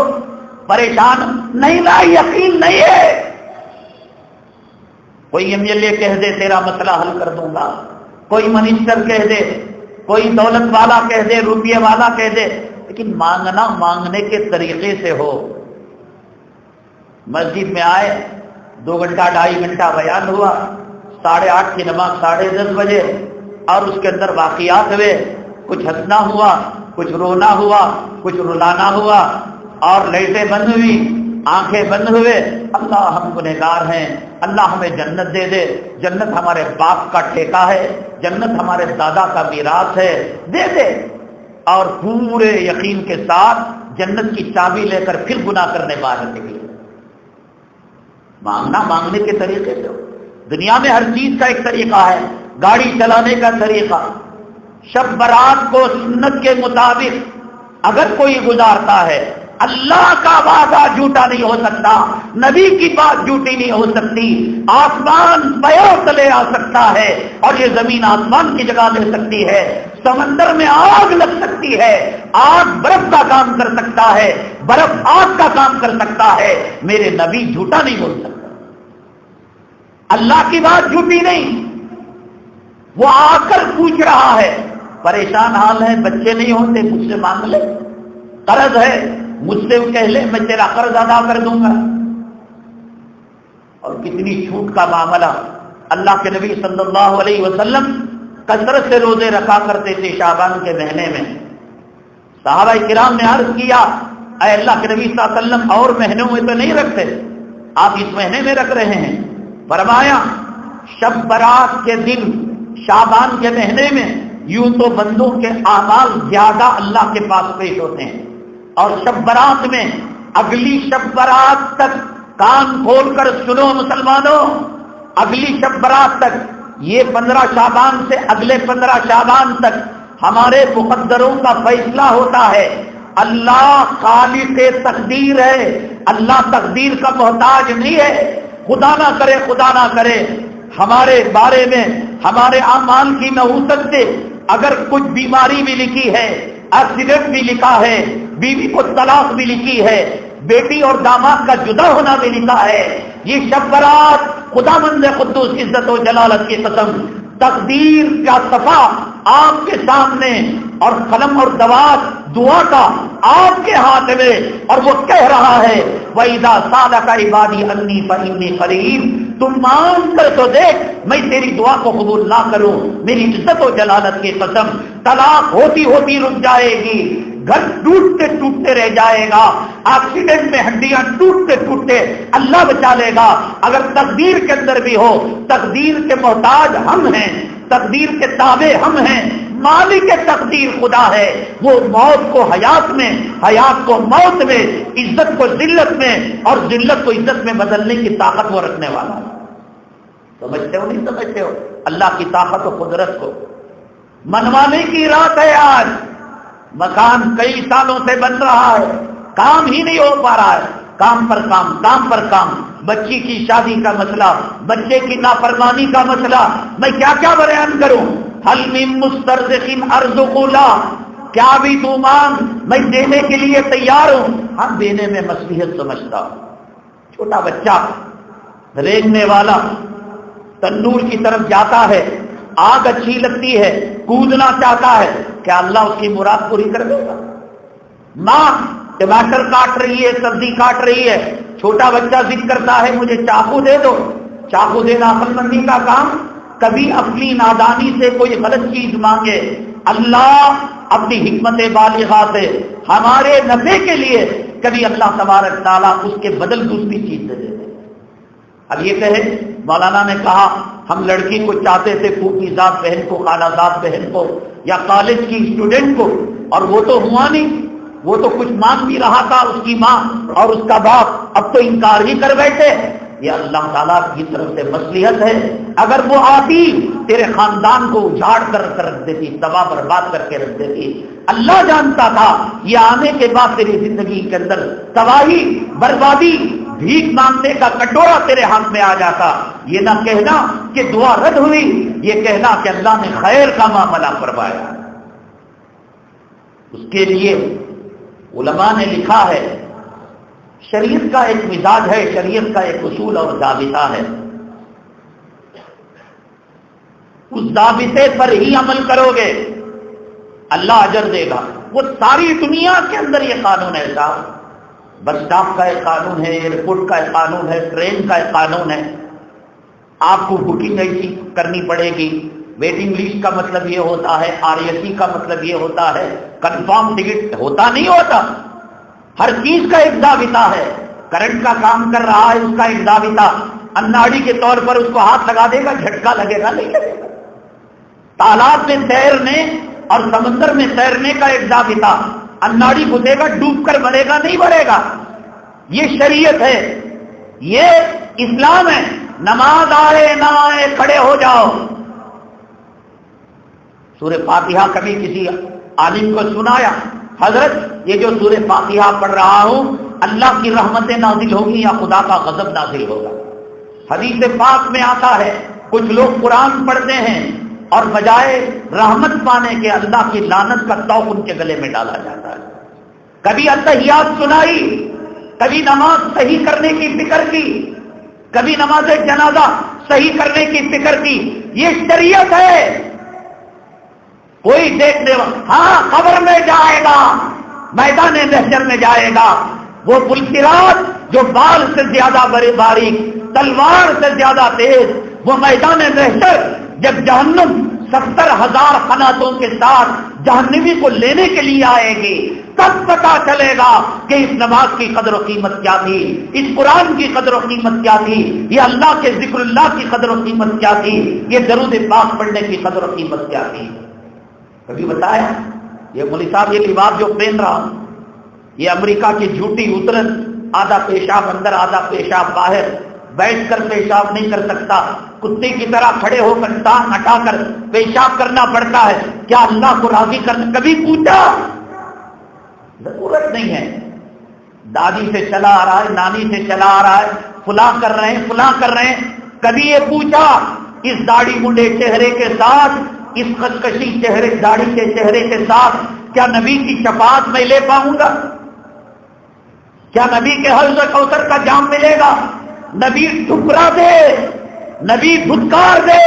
پریشان نہیں، لا یقین نہیں ہے۔ کوئی ایم ایل اے کہہ دے تیرا مسئلہ حل کر دوں گا، کوئی منسٹر کہہ دے، کوئی دولت والا کہہ دے، روپیے والا کہہ دے، لیکن مانگنا مانگنے کے طریقے سے ہو۔ مسجد میں آئے، 2 گھنٹہ 2.5 گھنٹہ بیان ہوا، 8:30 کی نماز 10:30 بجے، اور اس کے اندر واقعات ہوئے، کچھ ہنسنا ہوا، کچھ رونا ہوا، کچھ رلانا ہوا، اور لائٹیں بند ہوئی، آنکھیں بند ہوئے۔ اللہ ہم گنہگار ہیں، اللہ ہمیں جنت دے دے، جنت ہمارے باپ کا ٹھیکہ ہے، جنت ہمارے دادا کا میراث ہے، دے دے، اور پورے یقین کے ساتھ جنت کی چابی لے کر پھر گناہ کرنے باہر نکلے۔ مانگنا مانگنے کے طریقے سے ہو۔ دنیا میں ہر چیز کا ایک طریقہ ہے، گاڑی چلانے کا طریقہ، شب برات کو سنت کے مطابق اگر کوئی گزارتا ہے، اللہ کا وعدہ جھوٹا نہیں ہو سکتا، نبی کی بات جھوٹی نہیں ہو سکتی، آسمان پیروں تلے آ سکتا ہے اور یہ زمین آسمان کی جگہ لے سکتی ہے، سمندر میں آگ لگ سکتی ہے، آگ برف کا کام کر سکتا ہے، برف آگ کا کام کر سکتا ہے، میرے نبی جھوٹا نہیں بول سکتا۔ اللہ کی بات جھوٹی نہیں۔ وہ آ کر پوچھ رہا ہے، پریشان حال ہے، بچے نہیں ہوتے، مجھ سے مانگ لے، قرض ہے مجھ سے کہہ لے، میں تیرا قرض ادا کر دوں گا۔ اور کتنی چھوٹ کا معاملہ۔ اللہ کے نبی صلی اللہ علیہ وسلم کثرت سے روزے رکھا کرتے تھے شعبان کے مہینے میں۔ صحابہ کرام نے عرض کیا، اے اللہ کے نبی صلی اللہ علیہ وسلم اور مہینوں میں تو نہیں رکھتے، آپ اس مہینے میں رکھ رہے ہیں؟ فرمایا شب برات کے دن شعبان کے مہینے میں یوں تو بندوں کے اعمال زیادہ اللہ کے پاس پیش ہوتے ہیں، اور شب برات میں اگلی شب برات تک کان کھول کر سنو مسلمانوں، اگلی شب برات تک، یہ 15 شعبان سے اگلے 15 شعبان تک ہمارے مقدروں کا فیصلہ ہوتا ہے۔ اللہ خالق تقدیر ہے، اللہ تقدیر کا محتاج نہیں ہے۔ خدا نہ کرے ہمارے بارے میں ہمارے اعمال کی نحوست سے اگر کچھ بیماری بھی لکھی ہے، ایکسیڈنٹ بھی لکھا ہے، بیوی کو طلاق بھی لکھی ہے، بیٹی اور داماد کا جدا ہونا بھی لکھا ہے، یہ شب برات خداوند قدوس عزت و جلالت کی قسم تقدیر کا صفحہ آپ کے سامنے اور قلم اور دوات دعا کا آپ کے ہاتھ میں، اور وہ کہہ رہا ہے وَإِذَا سَأَلَكَ عِبَادِي عَنِّي فَإِنِّي قَرِيبٌ، تم مانگ کر تو دیکھ میں تیری دعا کو قبول نہ کروں، میری عزت و جلالت کی قسم طلاق ہوتی ہوتی رک جائے گی، گھر ٹوٹتے ٹوٹتے رہ جائے گا، ایکسیڈنٹ میں ہڈیاں ٹوٹتے ٹوٹتے اللہ بچا لے گا۔ اگر تقدیر کے اندر بھی ہو، تقدیر کے محتاج ہم ہیں، تقدیر کے تابع ہم ہیں، مالک تقدیر خدا ہے، وہ موت کو حیات میں، حیات کو موت میں، عزت کو ذلت میں اور ذلت کو عزت میں بدلنے کی طاقت وہ رکھنے والا ہے۔ سمجھتے ہو نہیں سمجھتے ہو اللہ کی طاقت و قدرت کو؟ منوانے کی رات ہے آج، مکان کئی سالوں سے بن رہا ہے، کام ہی نہیں ہو پا رہا ہے، کام پر کام، کام پر کام، بچی کی شادی کا مسئلہ، بچے کی نافرمانی کا مسئلہ، میں کیا کیا بیان کروں؟ حل من مسترزق ارزق لا، کیا بھی تو مانگ میں دینے کے لیے تیار ہوں۔ ہم دینے میں مصلحت سمجھتا ہوں۔ چھوٹا بچہ رینگنے والا تندور کی طرف جاتا ہے، آگ اچھی لگتی ہے، کودنا چاہتا ہے، کیا اللہ اس کی مراد پوری کر دے گا؟ ماں ٹماٹر کاٹ رہی ہے، سبزی کاٹ رہی ہے، چھوٹا بچہ ضد کرتا ہے مجھے چاقو دے دو، چاقو دینا عقل مندی کا کام؟ کبھی اپنی نادانی سے کوئی غلط چیز مانگے، اللہ اپنی حکمت بالغہ سے ہمارے نفع کے لیے کبھی اللہ تبارک تعالیٰ اس کے بدل دوسری چیز دے دیتے۔ اب یہ کہے مولانا نے کہا ہم لڑکی کو چاہتے تھے پھوپھی زاد بہن کو، خالہ زاد بہن کو، یا کالج کی اسٹوڈنٹ کو، اور وہ تو ہوا نہیں، وہ تو کچھ مانگ بھی رہا تھا اس کی ماں اور اس کا باپ، اب تو انکار ہی کر بیٹھے۔ یہ اللہ تعالیٰ کی طرف سے مصلحت ہے، اگر وہ آتی تیرے خاندان کو اجاڑ کر رکھ دیتی، تباہ برباد کر کے رکھ دیتی۔ اللہ جانتا تھا یہ آنے کے بعد تیری زندگی کے اندر تباہی، بربادی، بھیک مانگنے کا کٹورا تیرے ہاتھ میں آ جاتا۔ یہ نہ کہنا کہ دعا رد ہوئی، یہ کہنا کہ اللہ نے خیر کا معاملہ فرمایا۔ اس کے لیے علماء نے لکھا ہے، شریعت کا ایک مزاج ہے، شریعت کا ایک اصول اور ضابطہ ہے، اس ضابطے پر ہی عمل کرو گے اللہ اجر دے گا۔ وہ ساری دنیا کے اندر یہ قانون ہے صاحب، بس اسٹاپ کا ایک قانون ہے، ایئرپورٹ کا ایک قانون ہے، ٹرین کا ایک قانون ہے، آپ کو بکنگ ایسی کرنی پڑے گی، ویٹنگ لسٹ کا مطلب یہ ہوتا ہے، RSC کا مطلب یہ ہوتا ہے، کنفرم ٹکٹ ہوتا نہیں ہوتا، ہر چیز کا ایک ضابطہ ہے۔ کرنٹ کا کام کر رہا ہے، اس کا ایک ضابطہ، اناڑی کے طور پر اس کو ہاتھ لگا دے گا، جھٹکا لگے گا نہیں لگے گا۔ تالاب میں تیرنے اور سمندر میں تیرنے کا ایک ضابطہ، اناڑی گھسے گا ڈوب کر مرے گا نہیں مرے گا۔ یہ شریعت ہے، یہ اسلام ہے۔ نماز آئے نہ آئے کھڑے ہو جاؤ۔ سورہ فاتحہ کبھی کسی عالم کو سنایا، حضرت یہ جو سورہ فاتحہ پڑھ رہا ہوں اللہ کی رحمتیں نازل ہوگی یا خدا کا غضب نازل ہوگا؟ حدیث پاک میں آتا ہے کچھ لوگ قرآن پڑھتے ہیں اور بجائے رحمت پانے کے اللہ کی لعنت کا طوق ان کے گلے میں ڈالا جاتا ہے۔ کبھی التحیات سنائی، کبھی نماز صحیح کرنے کی فکر کی، کبھی نماز جنازہ صحیح کرنے کی فکر کی۔ یہ شریعت ہے۔ کوئی دیکھنے ہاں قبر میں جائے گا، میدان محشر میں جائے گا، وہ پلسرات جو بال سے زیادہ بڑے باریک، تلوار سے زیادہ تیز، وہ میدان محشر جب جہنم 70,000 قناتوں کے ساتھ جہنمی کو لینے کے لیے آئے گی، تب پتا چلے گا کہ اس نماز کی قدر و قیمت کیا تھی، اس قرآن کی قدر و قیمت کیا تھی، یہ اللہ کے ذکر اللہ کی قدر و قیمت کیا تھی، یہ درود پاک پڑھنے کی قدر و قیمت کیا تھی۔ کبھی بتایا یہ مولوی صاحب یہ لباس جو پہن رہا ہوں، یہ امریکہ کی جھوٹی اترن، آدھا پیشاب اندر آدھا پیشاب باہر، بیٹھ کر پیشاب نہیں کر سکتا، کتے کی طرح کھڑے ہو کر ٹانگ ہٹا کر پیشاب کرنا پڑتا ہے، کیا اللہ کو راضی کرنا کبھی پوچھا؟ ضرورت نہیں ہے. دادی سے چلا آ رہا ہے، نانی سے چلا آ رہا ہے، فلاں کر رہے ہیں، فلاں کر رہے ہیں. کبھی یہ پوچھا اس داڑھی منڈے چہرے کے ساتھ، اس خشخشی چہرے داڑھی کے چہرے کے ساتھ کیا نبی کی شفاعت میں لے پاؤں گا؟ کیا نبی کے حوض کوثر کا جام ملے گا؟ نبی ٹھکرا دے، نبی دھتکار دے.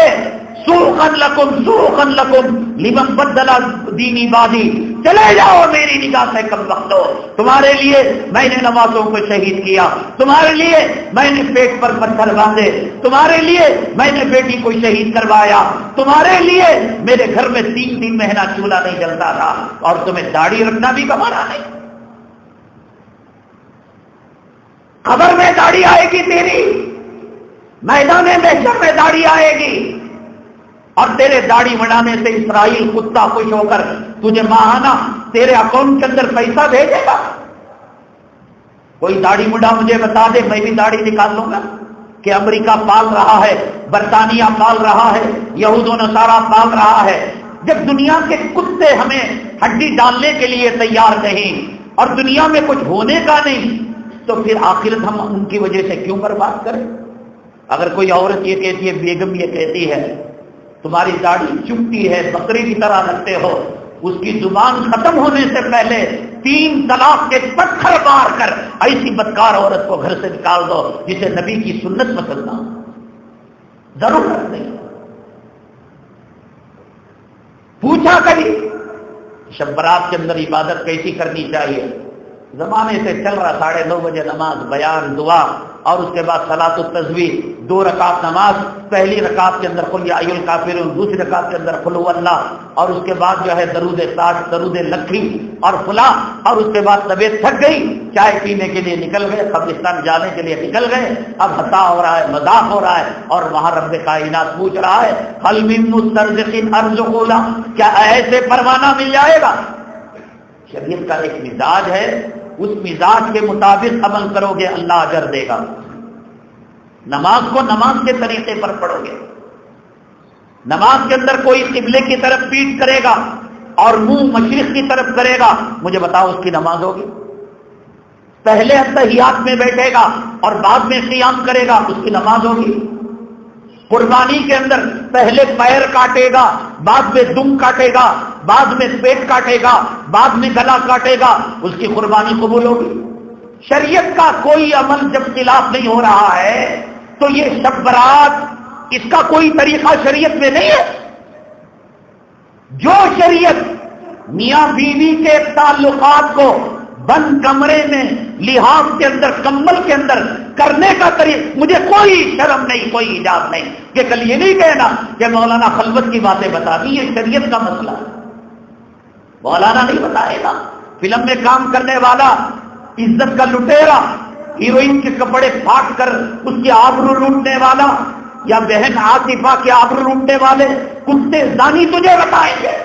سوخن لکم سوخن لکم لمن بدل دینی بادی، چلے جاؤ میری نگاہ سے کم وقتو. تمہارے لیے میں نے نمازوں کو شہید کیا، تمہارے لیے میں نے پیٹ پر پتھر باندھے، تمہارے لیے میں نے بیٹی کو شہید کروایا، تمہارے لیے میرے گھر میں 3 مہینہ چولہا نہیں جلتا تھا، اور تمہیں داڑھی رکھنا بھی گوارا نہیں. قبر میں داڑھی آئے گی تیری، میدان محشر میں داڑھی آئے گی، اور تیرے داڑھی بڑھانے سے اسرائیل کتا خوش ہو کر تجھے ماہانہ تیرے اکاؤنٹ کے اندر پیسہ بھیجے گا. کوئی داڑھی مڈا مجھے بتا دے، میں بھی داڑھی نکال لوں گا. کہ امریکہ پال رہا ہے، برطانیہ پال رہا ہے، یہود و نصارہ پال رہا ہے. جب دنیا کے کتے ہمیں ہڈی ڈالنے کے لیے تیار نہیں اور دنیا میں کچھ ہونے کا نہیں، تو پھر آخرت ہم ان کی وجہ سے کیوں برباد کریں؟ اگر کوئی عورت یہ کہتی ہے، بیگم یہ کہتی ہے تمہاری داڑھی چپٹی ہے، بکری کی طرح لگتے ہو، اس کی زبان ختم ہونے سے پہلے 3 طلاق کے پتھر مار کر ایسی بدکار عورت کو گھر سے نکال دو جسے نبی کی سنت پسند نہ ہو. ضرورت نہیں. پوچھا کبھی شب برات کے اندر عبادت کیسی کرنی چاہیے؟ زمانے سے چل رہا 9:30 بجے نماز، بیان، دعا، اور اس کے بعد صلاۃ التسبیح، 2 رکعت نماز. پہلی رکعت کے اندر قل یا ایھا الکافرون، دوسری رکعت کے اندر قل هو اللہ، اور اس کے بعد جو ہے درود تاج، درود لکھی اور فلاں. اور اس کے بعد طبیعت تھک گئی، چائے پینے کے لیے نکل گئے، قبرستان جانے کے لیے نکل گئے. اب ہنسا ہو رہا ہے، مذاق ہو رہا ہے، اور وہاں رب کائنات پوچھ رہا ہے هل من مسترزق ارزقه له، کیا ایسے پروانہ مل جائے گا؟ شریعت کا ایک مزاج ہے، اس مزاج کے مطابق عمل کرو گے اللہ اجر دے گا. نماز کو نماز کے طریقے پر پڑھو گے. نماز کے اندر کوئی قبلے کی طرف پیٹ کرے گا اور منہ مشرق کی طرف کرے گا، مجھے بتاؤ اس کی نماز ہوگی؟ پہلے اتحیات میں بیٹھے گا اور بعد میں قیام کرے گا، اس کی نماز ہوگی؟ قربانی کے اندر پہلے پیر کاٹے گا، بعد میں دم کاٹے گا، بعد میں پیٹ کاٹے گا، بعد میں گلا کاٹے گا، اس کی قربانی قبول ہوگی؟ شریعت کا کوئی عمل جب خلاف نہیں ہو رہا ہے تو یہ شب برات اس کا کوئی طریقہ شریعت میں نہیں ہے. جو شریعت میاں بیوی کے تعلقات کو بند کمرے میں لحاظ کے اندر، کمبل کے اندر کرنے کا طریقہ، مجھے کوئی شرم نہیں، کوئی حجاب نہیں کہ کل یہ نہیں کہنا کہ مولانا خلوت کی باتیں بتا دی، یہ شریعت کا مسئلہ ہے. مولانا نہیں بتائے گا. فلم میں کام کرنے والا عزت کا لٹیرا، ہیروئن کے کپڑے پھاٹ کر اس کی آبرو لوٹنے والا، یا بہن عاطفہ کے آبرو لوٹنے والے کتے زانی تجھے بتائیں گے.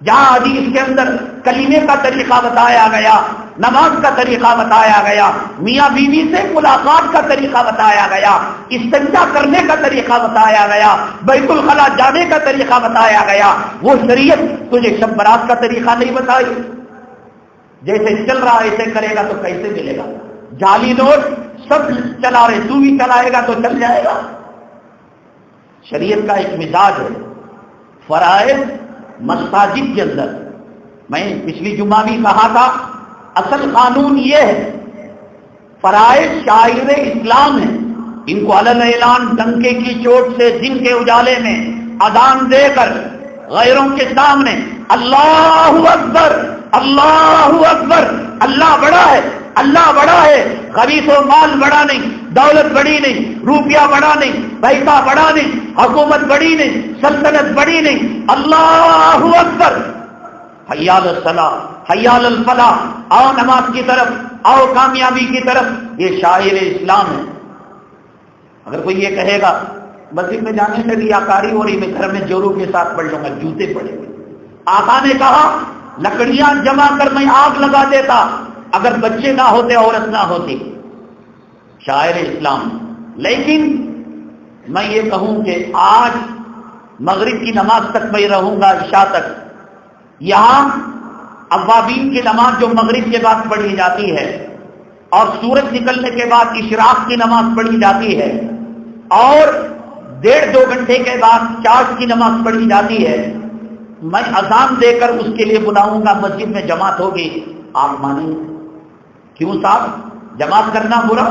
جہاں حدیث کے اندر کلمے کا طریقہ بتایا گیا، نماز کا طریقہ بتایا گیا، میاں بیوی سے ملاقات کا طریقہ بتایا گیا، استنجا کرنے کا طریقہ بتایا گیا، بیت الخلا جانے کا طریقہ بتایا گیا، وہ شریعت تجھے شب برات کا طریقہ نہیں بتائی. جیسے چل رہا ایسے کرے گا تو کیسے ملے گا؟ جعلی نوٹ سب چلا رہے، تو بھی چلائے گا تو چل جائے گا. شریعت کا ایک مزاج ہے. فرائض مساجد کے اندر، میں پچھلی جمعہ بھی کہا تھا، اصل قانون یہ ہے، فرائض شاعر اسلام ہے، ان کو علن اعلان ڈنکے کی چوٹ سے دن کے اجالے میں اذان دے کر غیروں کے سامنے اللہ اکبر اللہ اکبر، اللہ بڑا ہے، اللہ بڑا ہے، خبیث و مال بڑا نہیں، دولت بڑی نہیں، روپیہ بڑا نہیں، پیسہ بڑا نہیں، حکومت بڑی نہیں، سلطنت بڑی نہیں، اللہ اکبر، حی علی الصلاۃ، حی علی الفلاح، آؤ نماز کی طرف، آؤ کامیابی کی طرف. یہ شاعر اسلام ہے. اگر کوئی یہ کہے گا مسجد میں جانے سے ریاکاری ہو رہی، میں گھر میں جورو کے ساتھ پڑھ لوں گا، جوتے پڑیں گے. آقا نے کہا لکڑیاں جمع کر میں آگ لگا دیتا اگر بچے نہ ہوتے، عورت نہ ہوتی. شاعر اسلام. لیکن میں یہ کہوں کہ آج مغرب کی نماز تک میں رہوں گا، عشاء تک. یہاں اوابین کی نماز جو مغرب کے بعد پڑھی جاتی ہے اور سورج نکلنے کے بعد اشراق کی نماز پڑھی جاتی ہے اور 1.5-2 گھنٹے کے بعد چاش کی نماز پڑھی جاتی ہے، میں اذان دے کر اس کے لیے بلاؤں گا، مسجد میں جماعت ہوگی. آپ مانیں گے؟ کیوں صاحب جماعت کرنا برا؟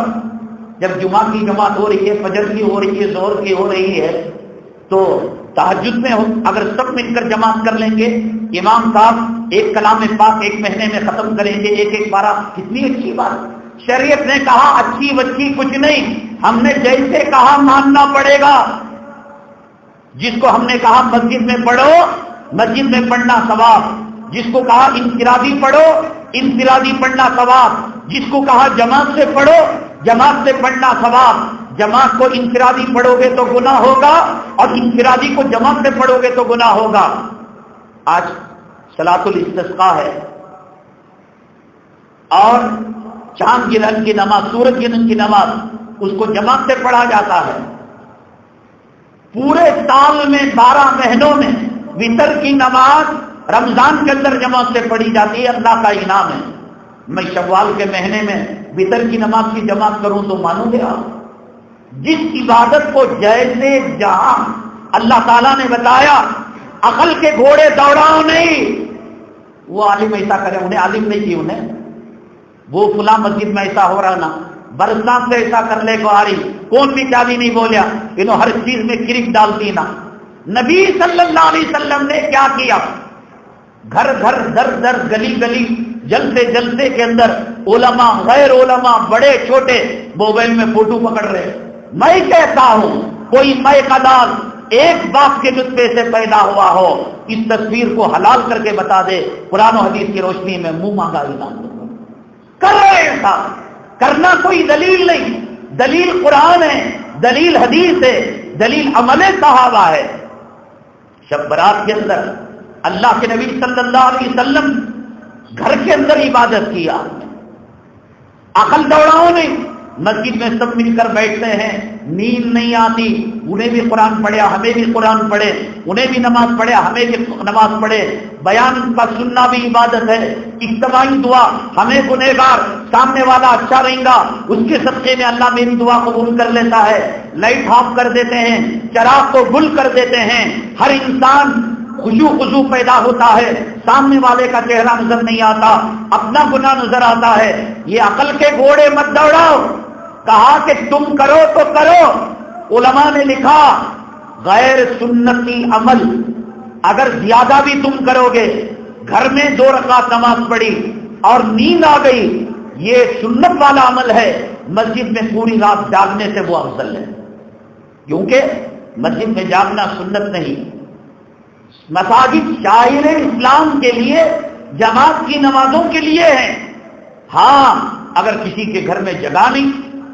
جب جمعہ کی جماعت ہو رہی ہے، فجر کی ہو رہی ہے، ظہر کی ہو رہی ہے، تو تہجد میں اگر سب مل کر جماعت کر لیں گے، امام صاحب ایک کلام پاک ایک مہینے میں ختم کریں گے، ایک پارہ، کتنی اچھی بات. شریعت نے کہا اچھی بچی کچھ نہیں، ہم نے جیسے کہا ماننا پڑے گا. جس کو ہم نے کہا مسجد میں پڑھو، مسجد میں پڑھنا ثواب. جس کو کہا انفرادی پڑھو، انفرادی پڑھنا ثواب. جس کو کہا جماعت سے پڑھو، جماعت سے پڑھنا ثواب. جماعت کو انفرادی پڑھو گے تو گناہ ہوگا اور انفرادی کو جماعت سے پڑھو گے تو گناہ ہوگا. آج صلاۃ الاستسقاء ہے اور چاند گرہن کی نماز، سورج گرہن کی نماز، اس کو جماعت سے پڑھا جاتا ہے. پورے سال میں 12 مہینوں میں وتر کی نماز رمضان کے اندر جماعت سے پڑھی جاتی ہے. اللہ کا انعام ہے. میں شوال کے مہینے میں وتر کی نماز کی جماعت کروں تو مانو گے آپ؟ جس عبادت کو جیسے جہاں اللہ تعالیٰ نے بتایا، عقل کے گھوڑے دوڑاؤ نہیں. وہ عالم ایسا کرے، انہیں عالم نہیں کی، انہیں وہ فلاں مسجد میں ایسا ہو رہا نا، برسات سے ایسا کر لے کو آ رہی، کون بھی چابی نہیں بولیا، انہوں ہر چیز میں کرک ڈالتی نا. نبی صلی اللہ علیہ وسلم نے کیا کیا؟ گھر گھر در در گلی گلی جلسے جلسے کے اندر علماء غیر علماء بڑے چھوٹے موبائل میں فوٹو پکڑ رہے. میں کہتا ہوں کوئی میں قدار ایک باپ کے نطفے سے پیدا ہوا ہو، اس تصویر کو حلال کر کے بتا دے، قرآن و حدیث کی روشنی میں منہ مانگا ایمان کر رہے ہیں. صاحب کرنا کوئی دلیل نہیں، دلیل قرآن ہے، دلیل حدیث ہے، دلیل عمل صحابہ ہے. شب برات کے اندر اللہ کے نبی صلی اللہ علیہ وسلم گھر کے اندر عبادت کیا. عقل دوڑاؤ نہیں. مسجد میں سب مل کر بیٹھتے ہیں، نیند نہیں آتی، انہیں بھی قرآن پڑھے ہمیں بھی قرآن پڑھے، انہیں بھی نماز پڑھے ہمیں بھی نماز پڑھے. بیان کا سننا بھی عبادت ہے. اجتماعی دعا، ہمیں گنہگار، سامنے والا اچھا رہیں گا، اس کے صدقے میں اللہ میری دعا قبول کر لیتا ہے. لائٹ آف کر دیتے ہیں، چراغ کو گل کر دیتے ہیں، ہر انسان خضوع پیدا ہوتا ہے، سامنے والے کا چہرہ نظر نہیں آتا، اپنا گناہ نظر آتا ہے. یہ عقل کے گھوڑے مت دوڑاؤ. کہا کہ تم کرو تو کرو. علماء نے لکھا غیر سنتی عمل اگر زیادہ بھی تم کرو گے، گھر میں 2 رکعت نماز پڑھی اور نیند آ گئی، یہ سنت والا عمل ہے. مسجد میں پوری رات جاگنے سے وہ افضل ہے، کیونکہ مسجد میں جاگنا سنت نہیں. مساجد شاعر اسلام کے لیے، جماعت کی نمازوں کے لیے ہیں. ہاں اگر کسی کے گھر میں جگہ نہیں،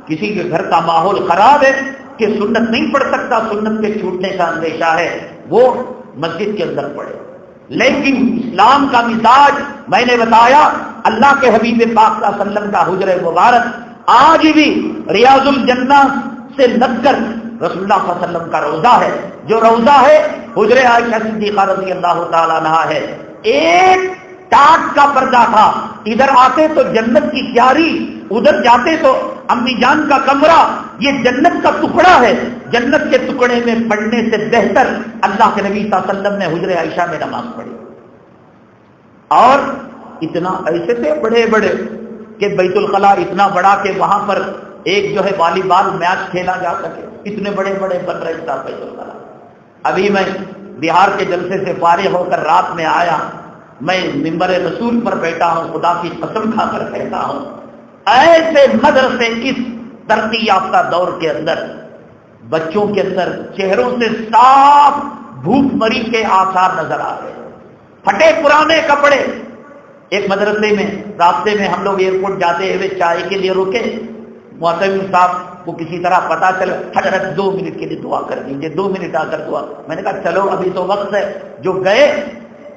کسی کے گھر کا ماحول خراب ہے کہ سنت نہیں پڑھ سکتا، سنت کے چھوٹنے کا اندیشہ ہے، وہ مسجد کے اندر پڑھے. لیکن اسلام کا مزاج میں نے بتایا، اللہ کے حبیب پاک صلی اللہ علیہ وسلم کا حجر مبارک آج بھی ریاض الجنہ سے لگ کر رسول اللہ صلی اللہ علیہ وسلم کا روضہ ہے. جو روضہ ہے حجر عائشہ صدیقہ رضی اللہ تعالیٰ عنہا ہے. ایک ٹاٹ کا پردہ تھا، ادھر آتے تو جنت کی کیاری، ادھر جاتے تو امی جان کا کمرہ. یہ جنت کا ٹکڑا ہے. جنت کے ٹکڑے میں پڑھنے سے بہتر اللہ کے نبی صلی اللہ علیہ وسلم نے حجر عائشہ میں نماز پڑھی. اور اتنا ایسے تھے بڑے بڑے کہ بیت الخلاء اتنا بڑا کہ وہاں پر ایک جو ہے والی بال میچ کھیلا جا سکے، اتنے بڑے بڑے بن رہے تھا بیت الخلاء. ابھی میں بہار کے جلسے سے فارغ ہو کر رات میں آیا، میں منبر رسول پر بیٹھا ہوں، خدا کی قسم کھا کر کہتا ہوں، ایسے مدرسے اس ترقی یافتہ دور کے اندر بچوں کے اندر چہروں سے صاف بھوک مری کے آثار نظر آ رہے ہیں. پھٹے پرانے کپڑے. ایک مدرسے میں راستے میں ہم لوگ ایئرپورٹ جاتے ہوئے چائے کے لیے رکے. معتمد صاحب کو کسی طرح پتا چلا، حضرت 2 منٹ کے لیے دعا کر دیجیے، 2 منٹ آ کر دعا. میں نے کہا چلو ابھی تو وقت ہے. جو گئے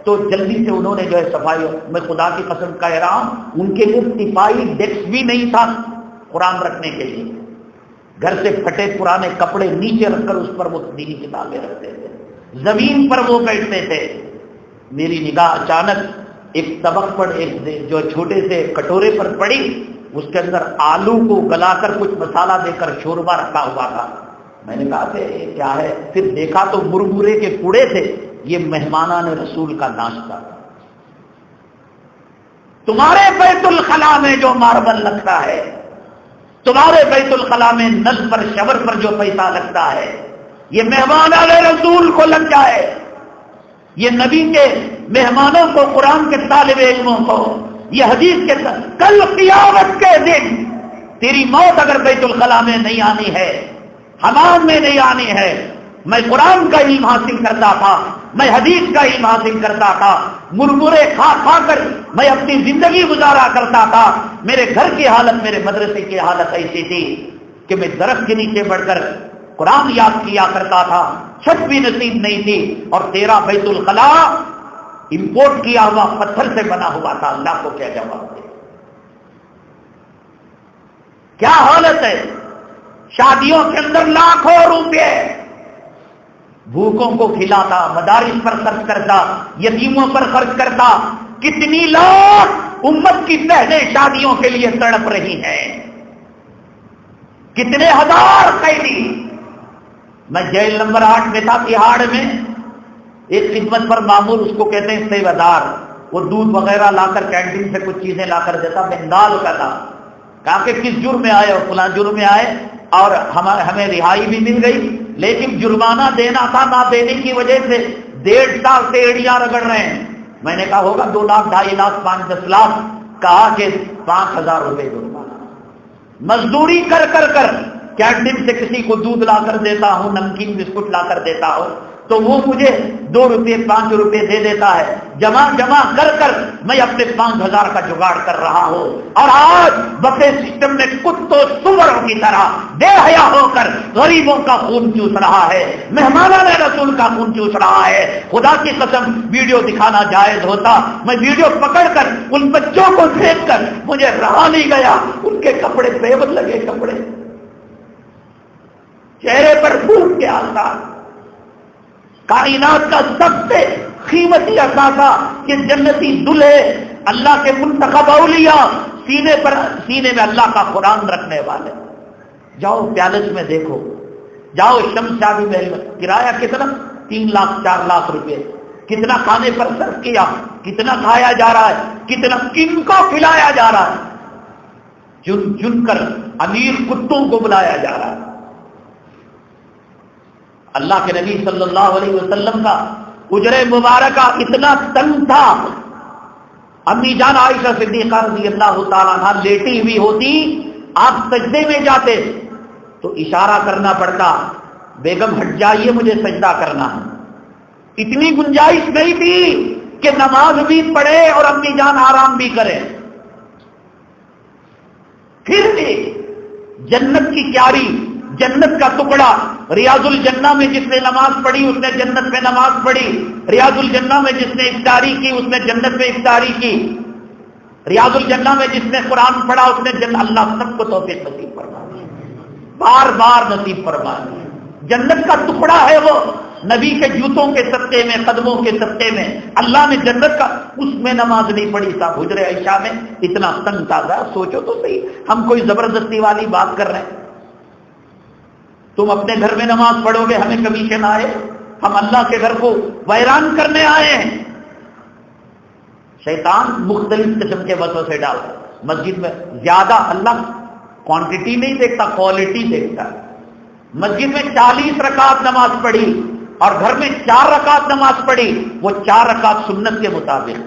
تو جلدی سے انہوں نے جو ہے صفائی، میں خدا کی قسم کہہ رہا ہوں ان کے لیے صفائی ڈیسک بھی نہیں تھا قرآن رکھنے کے لیے. گھر سے پھٹے پرانے کپڑے نیچے رکھ کر اس پر وہ دینی کتابیں رکھتے تھے، زمین پر وہ بیٹھتے تھے۔ میری نگاہ اچانک ایک طبق پر، ایک جو چھوٹے سے کٹورے پر پڑی، اس کے اندر آلو کو گلا کر کچھ مسالہ دے کر شوربہ رکھا ہوا تھا۔ میں نے کہا کہ یہ کیا ہے؟ پھر دیکھا تو مرمرے کے کوڑے تھے، یہ مہمانان رسول کا ناشتہ تھا۔ تمہارے بیت الخلا میں جو ماربل لگتا ہے، تمہارے بیت الخلا میں نل پر شور پر جو پیسہ لگتا ہے، یہ مہمانان رسول کو لگ جائے، یہ نبی کے مہمانوں کو، قرآن کے طالب علموں کو، یہ حدیث کے کل قیامت کے دن تیری موت اگر بیت الخلا میں نہیں آنی ہے، حمام میں نہیں آنی ہے۔ میں قرآن کا علم حاصل کرتا تھا، میں حدیث کا علم حاصل کرتا تھا، مرمرے کھا کھا کر میں اپنی زندگی گزارا کرتا تھا۔ میرے گھر کی حالت، میرے مدرسے کی حالت ایسی تھی کہ میں درخت کے نیچے بڑھ کر قرآن یاد کیا کرتا تھا، چھت بھی نصیب نہیں تھی، اور تیرا بیت الخلا امپورٹ کیا ہوا پتھر سے بنا ہوا تھا۔ اللہ کو کیا جواب دے؟ کیا حالت ہے؟ شادیوں کے اندر لاکھوں روپے بھوکوں کو کھلاتا، مدارس پر خرچ کرتا، یتیموں پر خرچ کرتا۔ کتنی لاکھ امت کی بہنیں شادیوں کے لیے تڑپ رہی ہیں، کتنے ہزار قیدی۔ میں جیل نمبر 8 میں تھا تہاڑ میں، ایک خدمت پر معمول، اس کو کہتے ہیں سیوادار، وہ دودھ وغیرہ لا کر کینٹین سے کچھ چیزیں لا کر دیتا، بنگال کا تھا۔ کہا کہ کس جرم میں آئے؟ اور فلاں جرم میں آئے، اور ہمیں رہائی بھی مل گئی، لیکن جرمانہ دینا تھا، نہ دینے کی وجہ سے 1.5 سال سے ایڑیاں رگڑ رہے ہیں۔ میں نے کہا ہوگا 2 لاکھ 2.5 لاکھ 5-10 لاکھ۔ کہا کہ 5,000 روپے جرمانہ۔ مزدوری کر کر کر کینٹین سے کسی کو دودھ لا کر دیتا ہوں، نمکین بسکٹ لا کر دیتا ہوں، تو وہ مجھے 2 روپے 5 روپے دے دیتا ہے۔ جمع کر کر میں اپنے 5,000 کا جگاڑ کر رہا ہوں، اور آج بفے سسٹم میں کتوں سوروں کی طرح بے حیا ہو کر غریبوں کا خون چوس رہا ہے، مہمانان رسول کا خون چوس رہا ہے۔ خدا کی قسم ویڈیو دکھانا جائز ہوتا، میں ویڈیو پکڑ کر ان بچوں کو دیکھ کر مجھے رہا نہیں گیا۔ ان کے کپڑے پیبند لگے کپڑے، چہرے پر بھوک کے آثار۔ کائنات کا سب سے قیمتی اثاثہ کہ جنتی دلہے، اللہ کے منتخب اولیاء، سینے میں اللہ کا قرآن رکھنے والے۔ جاؤ پیالس میں دیکھو، جاؤ شمشادی محل میں، کرایہ کتنا؟ 3 لاکھ 4 لاکھ روپے۔ کتنا کھانے پر صرف کیا، کتنا کھایا جا رہا ہے، کتنا کن کو کھلایا جا رہا ہے، چن چن کر امیر کتوں کو بلایا جا رہا ہے۔ اللہ کے نبی صلی اللہ علیہ وسلم کا حجرہ مبارکہ اتنا تنگ تھا، امی جان عائشہ صدیقہ رضی اللہ تعالیٰ عنہ لیٹی ہوئی ہوتی، آپ سجدے میں جاتے تو اشارہ کرنا پڑتا، بیگم ہٹ جائیے مجھے سجدہ کرنا ہے۔ اتنی گنجائش نہیں تھی کہ نماز بھی پڑھے اور امی جان آرام بھی کرے۔ پھر بھی جنت کی کیاری، جنت کا ٹکڑا، ریاض الجنہ میں جس نے نماز پڑھی اس نے جنت میں نماز پڑھی، ریاض الجنہ میں جس نے افطاری کی اس نے جنت میں افطاری کی، ریاض الجنہ میں جس نے قرآن پڑھا اس نے جنت۔ اللہ سب کو توفیق نصیب فرمائے، بار بار نصیب فرمائے۔ جنت کا ٹکڑا ہے وہ، نبی کے جوتوں کے صدقے میں، قدموں کے صدقے میں اللہ نے جنت کا، اس میں نماز نہیں پڑھی صاحب، حجرہ عائشہ میں اتنا تنگ تازہ۔ سوچو تو صحیح، ہم کوئی زبردستی والی بات کر رہے ہیں؟ تم اپنے گھر میں نماز پڑھو گے ہمیں کمیشن آئے؟ ہم اللہ کے گھر کو ویران کرنے آئے ہیں؟ شیطان مختلف قسم کے وسوسے ڈالتا ہے۔ مسجد میں زیادہ اللہ کوانٹٹی نہیں دیکھتا، کوالٹی دیکھتا ہے۔ مسجد میں 40 رکعت نماز پڑھی اور گھر میں 4 رکعت نماز پڑھی، وہ 4 رکعت سنت کے مطابق۔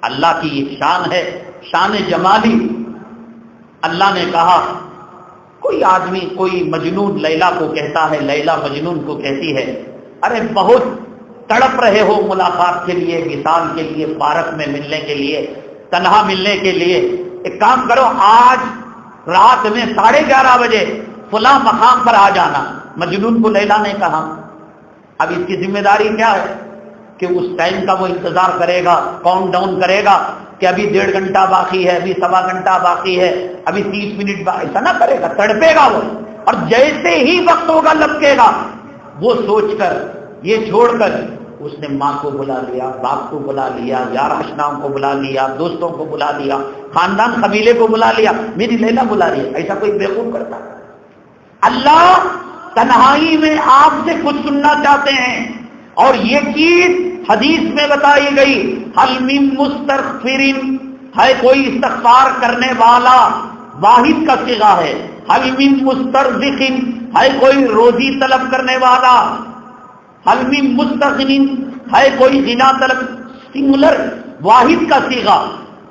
اللہ کی یہ شان ہے، شان جمالی۔ اللہ نے کہا کوئی آدمی، کوئی مجنون لیلا کو کہتا ہے، لیلا مجنون کو کہتی ہے، ارے بہت تڑپ رہے ہو ملاقات کے لیے، وصال کے لیے، پارک میں ملنے کے لیے، تنہا ملنے کے لیے، ایک کام کرو آج رات میں 11:30 بجے فلاں مقام پر آ جانا۔ مجنون کو لیلا نے کہا۔ اب اس کی ذمہ داری کیا ہے کہ اس ٹائم کا وہ انتظار کرے گا، کاؤنٹ ڈاؤن کرے گا کہ ابھی 1.5 گھنٹہ باقی ہے، ابھی 1.25 گھنٹہ باقی ہے، ابھی 30 منٹ باقی، ایسا نہ کرے گا، تڑپے گا وہ۔ اور جیسے ہی وقت ہوگا لپکے گا، وہ سوچ کر، یہ چھوڑ کر اس نے ماں کو بلا لیا، باپ کو بلا لیا، یار آشناؤں کو بلا لیا، دوستوں کو بلا لیا، خاندان قبیلے کو بلا لیا، میری لیلا بلا لیا۔ ایسا کوئی بیوقوف کرتا؟ اللہ تنہائی میں آپ سے کچھ سننا چاہتے ہیں، اور یہ چیز حدیث میں بتائی گئی، حل من مستغفر، ہے کوئی استغفار کرنے والا، واحد کا صیغہ ہے۔ حل من مسترزق، ہے کوئی روزی طلب کرنے والا۔ حل من مستغن، ہے کوئی غنا طلب، سنگولر، واحد کا صیغہ۔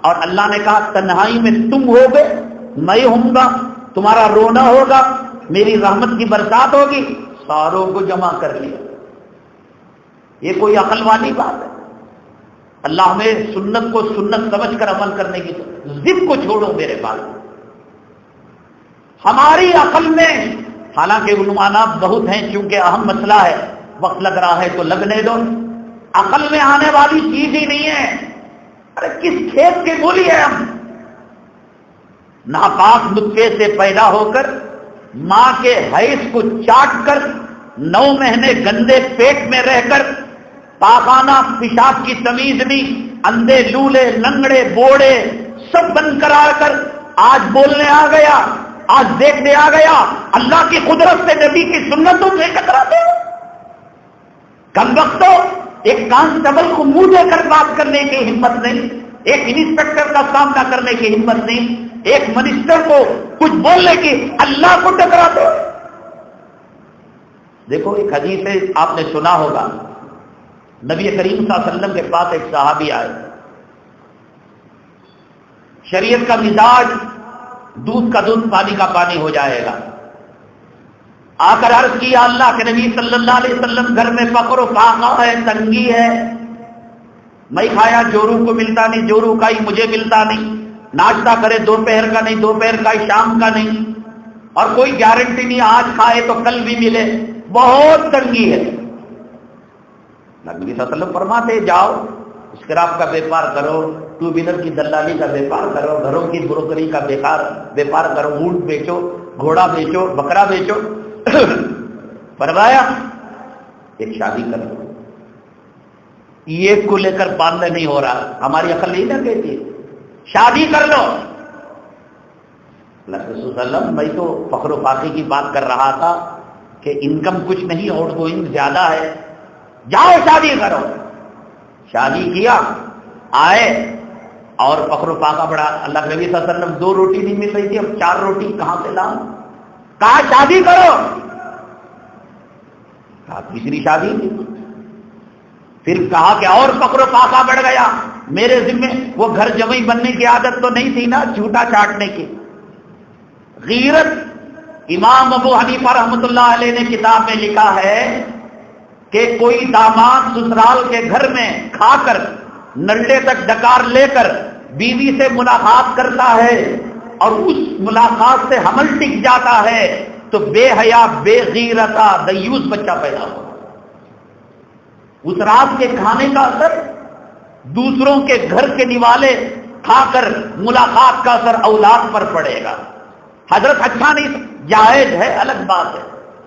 اور اللہ نے کہا تنہائی میں تم ہوگے، میں ہوں گا، تمہارا رونا ہوگا، میری رحمت کی برسات ہوگی، ساروں کو جمع کر لیا۔ یہ کوئی عقل والی بات ہے؟ اللہ ہمیں سنت کو سنت سمجھ کر عمل کرنے کی، ضد کو چھوڑو میرے بھائی۔ ہماری عقل میں، حالانکہ عنوانات بہت ہیں، چونکہ اہم مسئلہ ہے، وقت لگ رہا ہے تو لگنے دو، عقل میں آنے والی چیز ہی نہیں ہے۔ ارے کس کھیت کے مولی ہے ہم؟ ناپاک نطفے سے پیدا ہو کر ماں کے حیض کو چاٹ کر 9 مہینے گندے پیٹ میں رہ کر پاخانہ پیشاب کی تمیز نہیں، اندھے لولے لنگڑے بوڑے سب بن کر آ کر آج بولنے آ گیا، آج دیکھنے آ گیا، اللہ کی قدرت سے نبی کی سنتوں سے ٹکراتے ہو۔ کم وقتوں ایک کانسٹیبل کو منہ دے کر بات کرنے کی ہمت نہیں، ایک انسپیکٹر کا سامنا کرنے کی ہمت نہیں، ایک منسٹر کو کچھ بولنے کی، اللہ کو ٹکراتے ہو۔ دیکھو ایک حدیث ہے، آپ نے سنا ہوگا، نبی کریم صلی اللہ علیہ وسلم کے پاس ایک صحابی آئے، شریعت کا مزاج دودھ کا دودھ پانی کا پانی ہو جائے گا۔ آ کر عرض کیا اللہ کے نبی صلی اللہ علیہ وسلم، گھر میں فقر و فاقہ ہے، تنگی ہے، میں کھایا جورو کو ملتا نہیں، جورو کا ہی مجھے ملتا نہیں، ناشتہ کرے دوپہر کا نہیں، دوپہر کا ہی شام کا نہیں، اور کوئی گارنٹی نہیں آج کھائے تو کل بھی ملے، بہت تنگی ہے۔ نبی صلی اللہ علیہ وسلم فرماتے جاؤ اسکراپ کا بیپار کرو، 2 ویلر کی دلالی کا بیپار کرو، گھروں کی بروکری کا بیپار کرو، اونٹ بیچو، گھوڑا بیچو، بکرا بیچو۔ فرمایا ایک شادی کر لو، یہ کو لے کر باندھنے نہیں ہو رہا، ہماری عقل نہیں نہ کہتی شادی کر لو۔ اللہ رسول صلی اللہ علیہ وسلم، میں تو فخر و فاقے کی بات کر رہا تھا کہ انکم کچھ نہیں، آؤٹ گوئنگ زیادہ ہے، جاؤ شادی کرو۔ شادی کیا، آئے اور فخر و فاقہ بڑھا۔ اللہ کے نبی صلی اللہ علیہ وسلم 2 روٹی نہیں مل رہی تھی، اب 4 روٹی کہاں سے لاؤں؟ کہا شادی کرو، کہا تیسری شادی کی، پھر کہا کہ اور فخر و فاقہ بڑھ گیا، میرے ذمہ وہ گھر جمعی بننے کی عادت تو نہیں تھی نا، جھوٹا چاٹنے کی غیرت۔ امام ابو حنیفہ رحمۃ اللہ علیہ نے کتاب میں لکھا ہے کہ کوئی داماد سسرال کے گھر میں کھا کر نلڈے تک ڈکار لے کر بیوی سے ملاقات کرتا ہے اور اس ملاقات سے حمل ٹک جاتا ہے تو بے حیا بے غیرتا دیوس بچہ پیدا ہو۔ اس رات کے کھانے کا اثر دوسروں کے گھر کے نوالے کھا کر ملاقات کا اثر اولاد پر پڑے گا۔ حضرت اچھا نہیں، جائز ہے الگ بات ہے،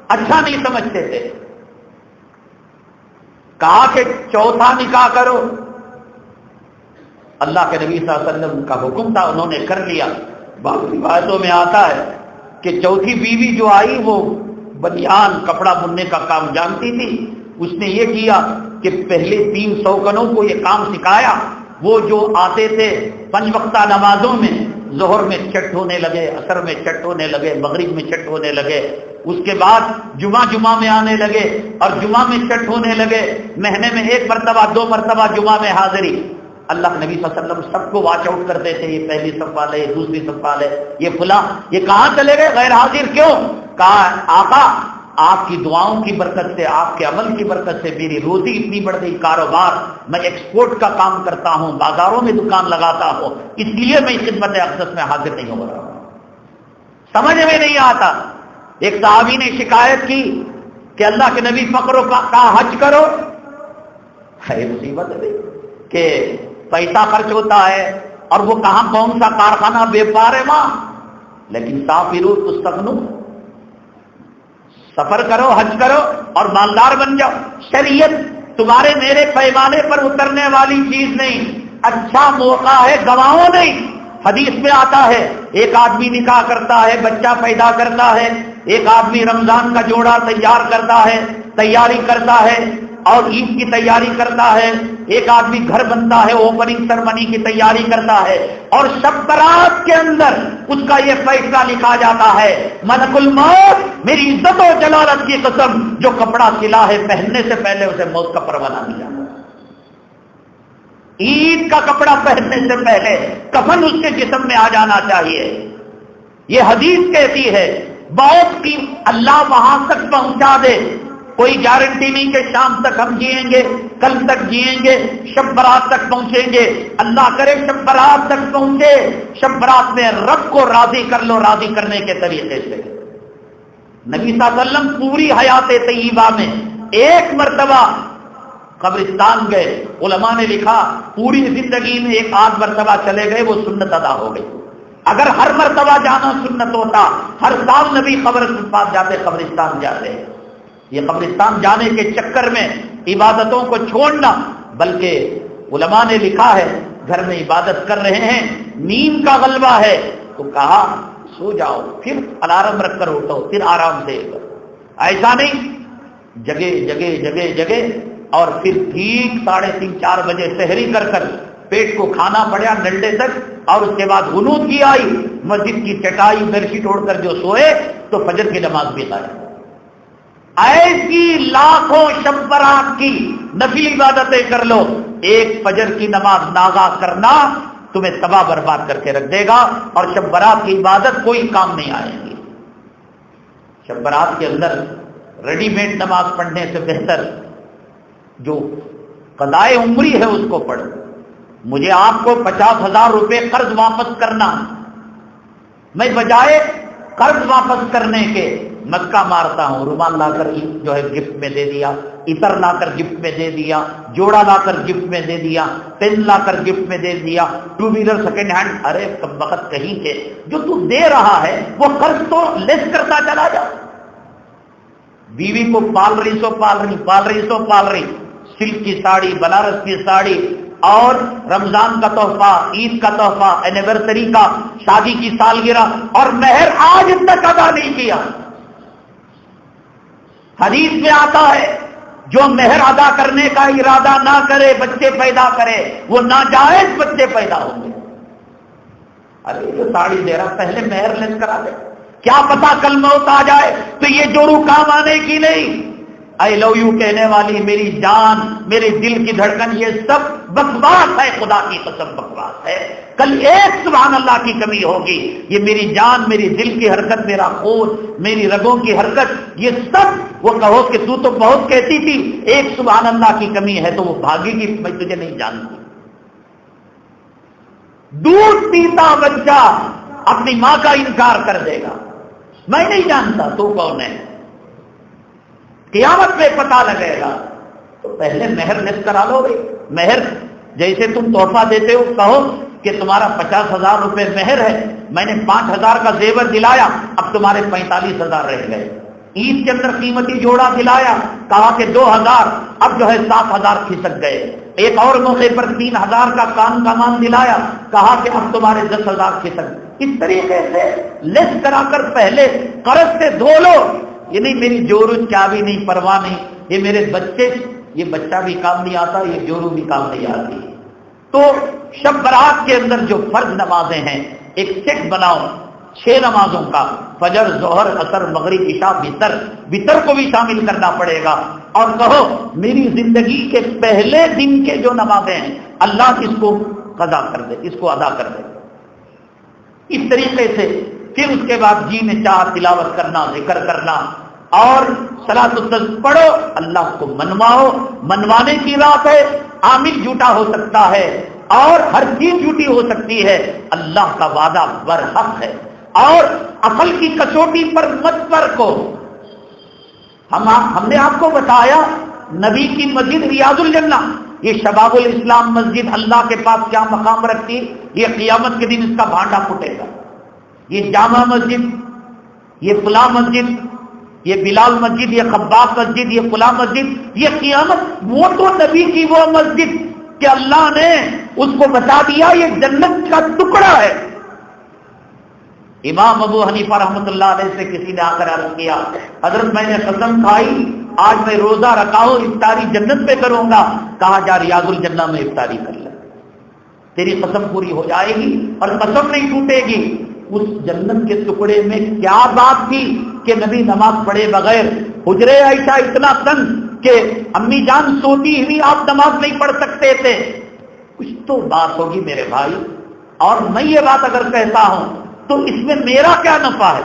اچھا نہیں سمجھتے تھے، کہا کہ چوتھا نکاح کرو۔ اللہ کے نبی صلی اللہ علیہ وسلم کا حکم تھا، انہوں نے کر لیا۔ بعض روایتوں میں آتا ہے کہ چوتھی بیوی جو آئی وہ بنیان کپڑا بننے کا کام جانتی تھی، اس نے یہ کیا کہ پہلے 3 سوکنوں کو یہ کام سکھایا، وہ جو آتے تھے 5 وقتہ نمازوں میں، ظہر میں چٹ ہونے لگے، عصر میں چٹ ہونے لگے، مغرب میں چٹ ہونے لگے، اس کے بعد جمعہ میں آنے لگے اور جمعہ میں چٹ ہونے لگے، مہینے میں 1 مرتبہ 2 مرتبہ جمعہ میں حاضری۔ اللہ کے نبی صلی اللہ علیہ وسلم سب کو واچ آؤٹ کرتے تھے، یہ پہلی صف والے، یہ دوسری صف والے، یہ فلاں، یہ کہاں چلے گئے غیر حاضر کیوں؟ کہا آقا آپ کی دعاؤں کی برکت سے، آپ کے عمل کی برکت سے میری روزی اتنی بڑھ گئی، کاروبار، میں ایکسپورٹ کا کام کرتا ہوں، بازاروں میں دکان لگاتا ہوں، اس لیے میں خدمت اقدس میں حاضر نہیں ہو رہا۔ سمجھ میں نہیں آتا۔ ایک صحابی نے شکایت کی کہ اللہ کے نبی فقر و کا حج کرو، ہے مصیبت ہے کہ پیسہ خرچ ہوتا ہے اور وہ کہاں کون سا کارخانہ بیپار ہے وہاں، لیکن سافرو تستغنو، سفر کرو، حج کرو اور مالدار بن جاؤ۔ شریعت تمہارے میرے پیمانے پر اترنے والی چیز نہیں، اچھا موقع ہے، گواؤ نہیں۔ حدیث میں آتا ہے ایک آدمی نکاح کرتا ہے، بچہ پیدا کرتا ہے، ایک آدمی رمضان کا جوڑا تیار کرتا ہے، تیاری کرتا ہے اور عید کی تیاری کرتا ہے، ایک آدمی گھر بنتا ہے، اوپننگ سرمنی کی تیاری کرتا ہے، اور شب برات کے اندر اس کا یہ فیصلہ لکھا جاتا ہے ملک الموت میری عزت و جلالت کی قسم جو کپڑا سلا ہے پہننے سے پہلے اسے موت کا پروانہ دیا۔ عید کا کپڑا پہننے سے پہلے کفن اس کے جسم میں آ جانا چاہیے۔ یہ حدیث کہتی ہے بہت کی اللہ وہاں تک پہنچا دے، کوئی گارنٹی نہیں کہ شام تک ہم جیئیں گے، کل تک جیئیں گے، شب برات تک پہنچیں گے۔ اللہ کرے شب برات تک پہنچے، شب برات میں رب کو راضی کر لو راضی کرنے کے طریقے سے۔ نبی صلی اللہ علیہ وسلم پوری حیات طیبہ میں ایک مرتبہ قبرستان گئے، علماء نے لکھا پوری زندگی میں ایک آدھ مرتبہ چلے گئے، وہ سنت ادا ہو گئی۔ اگر ہر مرتبہ جانا سنت ہوتا، ہر سال نبی قبر کے پاس جاتے، قبرستان جاتے۔ یہ قبرستان جانے کے چکر میں عبادتوں کو چھوڑنا، بلکہ علماء نے لکھا ہے گھر میں عبادت کر رہے ہیں، نیند کا غلبہ ہے تو کہا سو جاؤ، پھر الارم رکھ کر اٹھو، پھر آرام سے ایسا نہیں، جگہ جگہ جگہ جگہ، اور پھر ٹھیک 3:30 4 بجے سحری کر پیٹ کو کھانا پڑا نلڈے تک، اور اس کے بعد غنوت کی آئی، مسجد کی چٹائی بیڈ شیٹ اوڑھ کر جو سوئے تو فجر کی نماز بھی قائم۔ ایسی لاکھوں شب برات کی نفلی عبادتیں کر لو، ایک فجر کی نماز ناغا کرنا تمہیں تباہ برباد کر کے رکھ دے گا، اور شب برات کی عبادت کوئی کام نہیں آئے گی۔ شب برات کے اندر ریڈی میڈ نماز پڑھنے سے بہتر جو قضائے عمری ہے اس کو پڑھ۔ مجھے آپ کو 50,000 روپے قرض واپس کرنا، میں بجائے قرض واپس کرنے کے مکہ مارتا ہوں، رومال لا کر جو ہے گفٹ میں دے دیا، عطر لا کر گفٹ میں دے دیا، جوڑا لا کر گفٹ میں دے دیا، پین لا کر گفٹ میں دے دیا، 2 ویلر سیکنڈ ہینڈ۔ ارے کب وقت کہیں کے جو تو دے رہا ہے وہ قرض تو لیس کرتا چلا جا۔ بیوی کو پال رہی سو پال رہی، پال رہی سو پال رہی، سلک کی ساڑی، بنارس کی ساڑی، اور رمضان کا تحفہ، عید کا تحفہ، اینیورسری کا، شادی کی سالگرہ، اور مہر آج تک ادا نہیں کیا۔ حدیث میں آتا ہے جو مہر ادا کرنے کا ارادہ نہ کرے بچے پیدا کرے وہ ناجائز بچے پیدا ہوں گے۔ ارے یہ ساڑی دے رہا، پہلے مہر لیس کرا دے، کیا پتا کل موت آ جائے تو یہ جوڑو کام آنے کی نہیں۔ آئی لو یو کہنے والی میری جان، میرے دل کی دھڑکن، یہ سب بکواس ہے، خدا کی قسم بکواس ہے۔ کل ایک سبحان اللہ کی کمی ہوگی، یہ میری جان، میری دل کی حرکت، میرا خون، میری رگوں کی حرکت، یہ سب وہ کہو کہ تو بہت کہتی تھی، ایک سبحان اللہ کی کمی ہے تو وہ بھاگے گی، میں تجھے نہیں جانتی۔ دودھ پیتا بچہ اپنی ماں کا انکار کر دے گا، میں نہیں جانتا تو کون ہے، قیامت میں پتہ لگے گا۔ تو پہلے مہر لیس کرا لو گے۔ مہر جیسے تم تحفہ دیتے ہو، کہو کہ تمہارا 50,000 روپے مہر ہے، میں نے 5,000 کا زیور دلایا، اب تمہارے 45,000 رہ گئے۔ عید کے اندر قیمتی جوڑا دلایا، کہا کہ 2,000، اب جو ہے 7,000 کھسک گئے۔ ایک اور موقع پر 3,000 کا کان کا مان دلایا، کہا کہ اب تمہارے 10,000 کھسک گئے۔ اس طریقے سے لیس کرا کر پہلے قرض سے دھو لو، یہ نہیں میری جورو چابی نہیں، پرواہ نہیں، یہ میرے بچے، یہ بچہ بھی کام نہیں آتا، یہ جورو بھی کام نہیں آتی۔ تو شب برات کے اندر جو فرض نمازیں ہیں ایک سیٹ بناؤ 6 نمازوں کا، فجر، ظہر، عصر، مغرب، عشاء، وتر کو بھی شامل کرنا پڑے گا، اور کہو میری زندگی کے پہلے دن کے جو نمازیں ہیں اللہ اس کو قضا کر دے، اس کو ادا کر دے۔ اس طریقے سے پھر اس کے بعد جی میں چاہ تلاوت کرنا، ذکر کرنا، اور صلاۃ التسبیح پڑھو، اللہ کو منواؤ۔ منوانے کی بات ہے، عامل جھوٹا ہو سکتا ہے اور ہر چیز جھوٹی ہو سکتی ہے، اللہ کا وعدہ برحق ہے، اور عقل کی کسوٹی پر مت پرکھو۔ ہم نے آپ کو بتایا نبی کی مسجد ریاض الجنہ، یہ شباب الاسلام مسجد اللہ کے پاس کیا مقام رکھتی، یہ قیامت کے دن اس کا بھانڈا پھٹے گا۔ یہ جامع مسجد، یہ فلاں مسجد، یہ بلال مسجد، یہ خباب مسجد، یہ فلاں مسجد، یہ قیامت، وہ تو نبی کی وہ مسجد کہ اللہ نے اس کو بتا دیا یہ جنت کا ٹکڑا ہے۔ امام ابو حنیفہ رحمۃ اللہ علیہ سے کسی نے آ کر عرض کیا، حضرت میں نے قسم کھائی آج میں روزہ رکھا ہوں افطاری جنت پہ کروں گا۔ کہا جا ریاض الجنہ میں افطاری کر لے، تیری قسم پوری ہو جائے گی اور قسم نہیں ٹوٹے گی۔ اس جنت کے ٹکڑے میں کیا بات تھی کہ نبی نماز پڑھے بغیر، حجرے عائشہ اتنا تنگ کہ امی جان سوتی ہوئی آپ نماز نہیں پڑھ سکتے تھے، کچھ تو بات ہوگی میرے بھائی۔ اور میں یہ بات اگر کہتا ہوں تو اس میں میرا کیا نفع ہے؟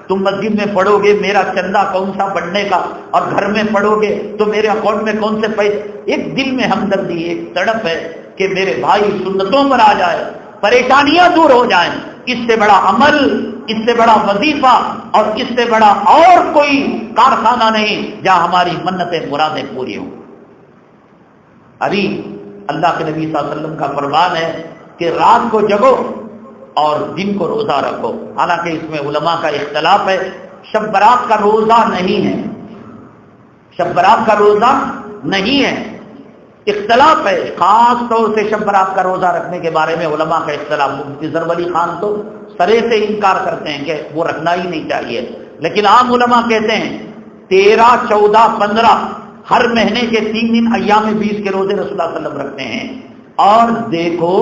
تم مسجد میں پڑھو گے میرا چندہ کون سا بڑھنے کا، اور گھر میں پڑھو گے تو میرے اکاؤنٹ میں کون سے پیسے۔ ایک دل میں ہمدردی، ایک تڑپ ہے کہ میرے بھائی سنتوں پر آ جائے، پریشانیاں دور ہو جائیں۔ اس سے بڑا عمل، اس سے بڑا وظیفہ اور اس سے بڑا اور کوئی کارخانہ نہیں جہاں ہماری منتیں مرادیں پوری ہوں۔ ابھی اللہ کے نبی صلی اللہ علیہ وسلم کا فرمان ہے کہ رات کو جگو اور دن کو روزہ رکھو۔ حالانکہ اس میں علماء کا اختلاف ہے، شب برات کا روزہ نہیں ہے، شب برات کا روزہ نہیں ہے، اختلاف ہے۔ خاص طور سے شب برات کا روزہ رکھنے کے بارے میں علماء کا اختلاف، مفتی ظفر علی خان تو سرے سے انکار کرتے ہیں کہ وہ رکھنا ہی نہیں چاہیے، لیکن عام علماء کہتے ہیں 13، 14، 15 ہر مہینے کے 3 دن ایام 20 کے روزے رسول اللہ صلی اللہ علیہ وسلم رکھتے ہیں۔ اور دیکھو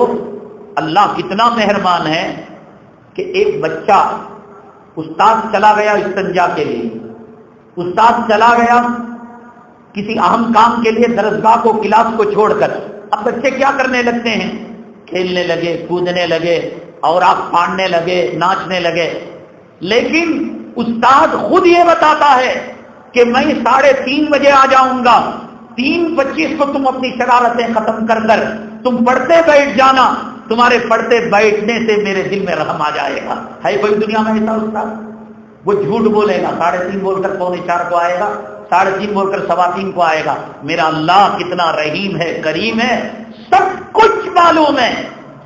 اللہ کتنا مہربان ہے کہ ایک بچہ، استاد چلا گیا استنجا کے لیے، استاد چلا گیا کسی اہم کام کے لیے درسگاہ کو، کلاس کو چھوڑ کر، اب بچے کیا کرنے لگتے ہیں؟ کھیلنے لگے، کودنے لگے، اور آپ پھاڑنے لگے، ناچنے لگے۔ لیکن استاد خود یہ بتاتا ہے کہ میں 3:30 بجے آ جاؤں گا، 3:25 کو تم اپنی شرارتیں ختم کر کر تم پڑھتے بیٹھ جانا، تمہارے پڑھتے بیٹھنے سے میرے دل میں رحم آ جائے گا۔ ہے کوئی دنیا میں ایسا استاد؟ وہ جھوٹ بولے گا، 3:30 بول کر 3:45 کو آئے گا، 3:30 بول کر 3:15 کو آئے گا۔ میرا اللہ کتنا رحیم ہے، کریم ہے، سب کچھ معلوم ہے۔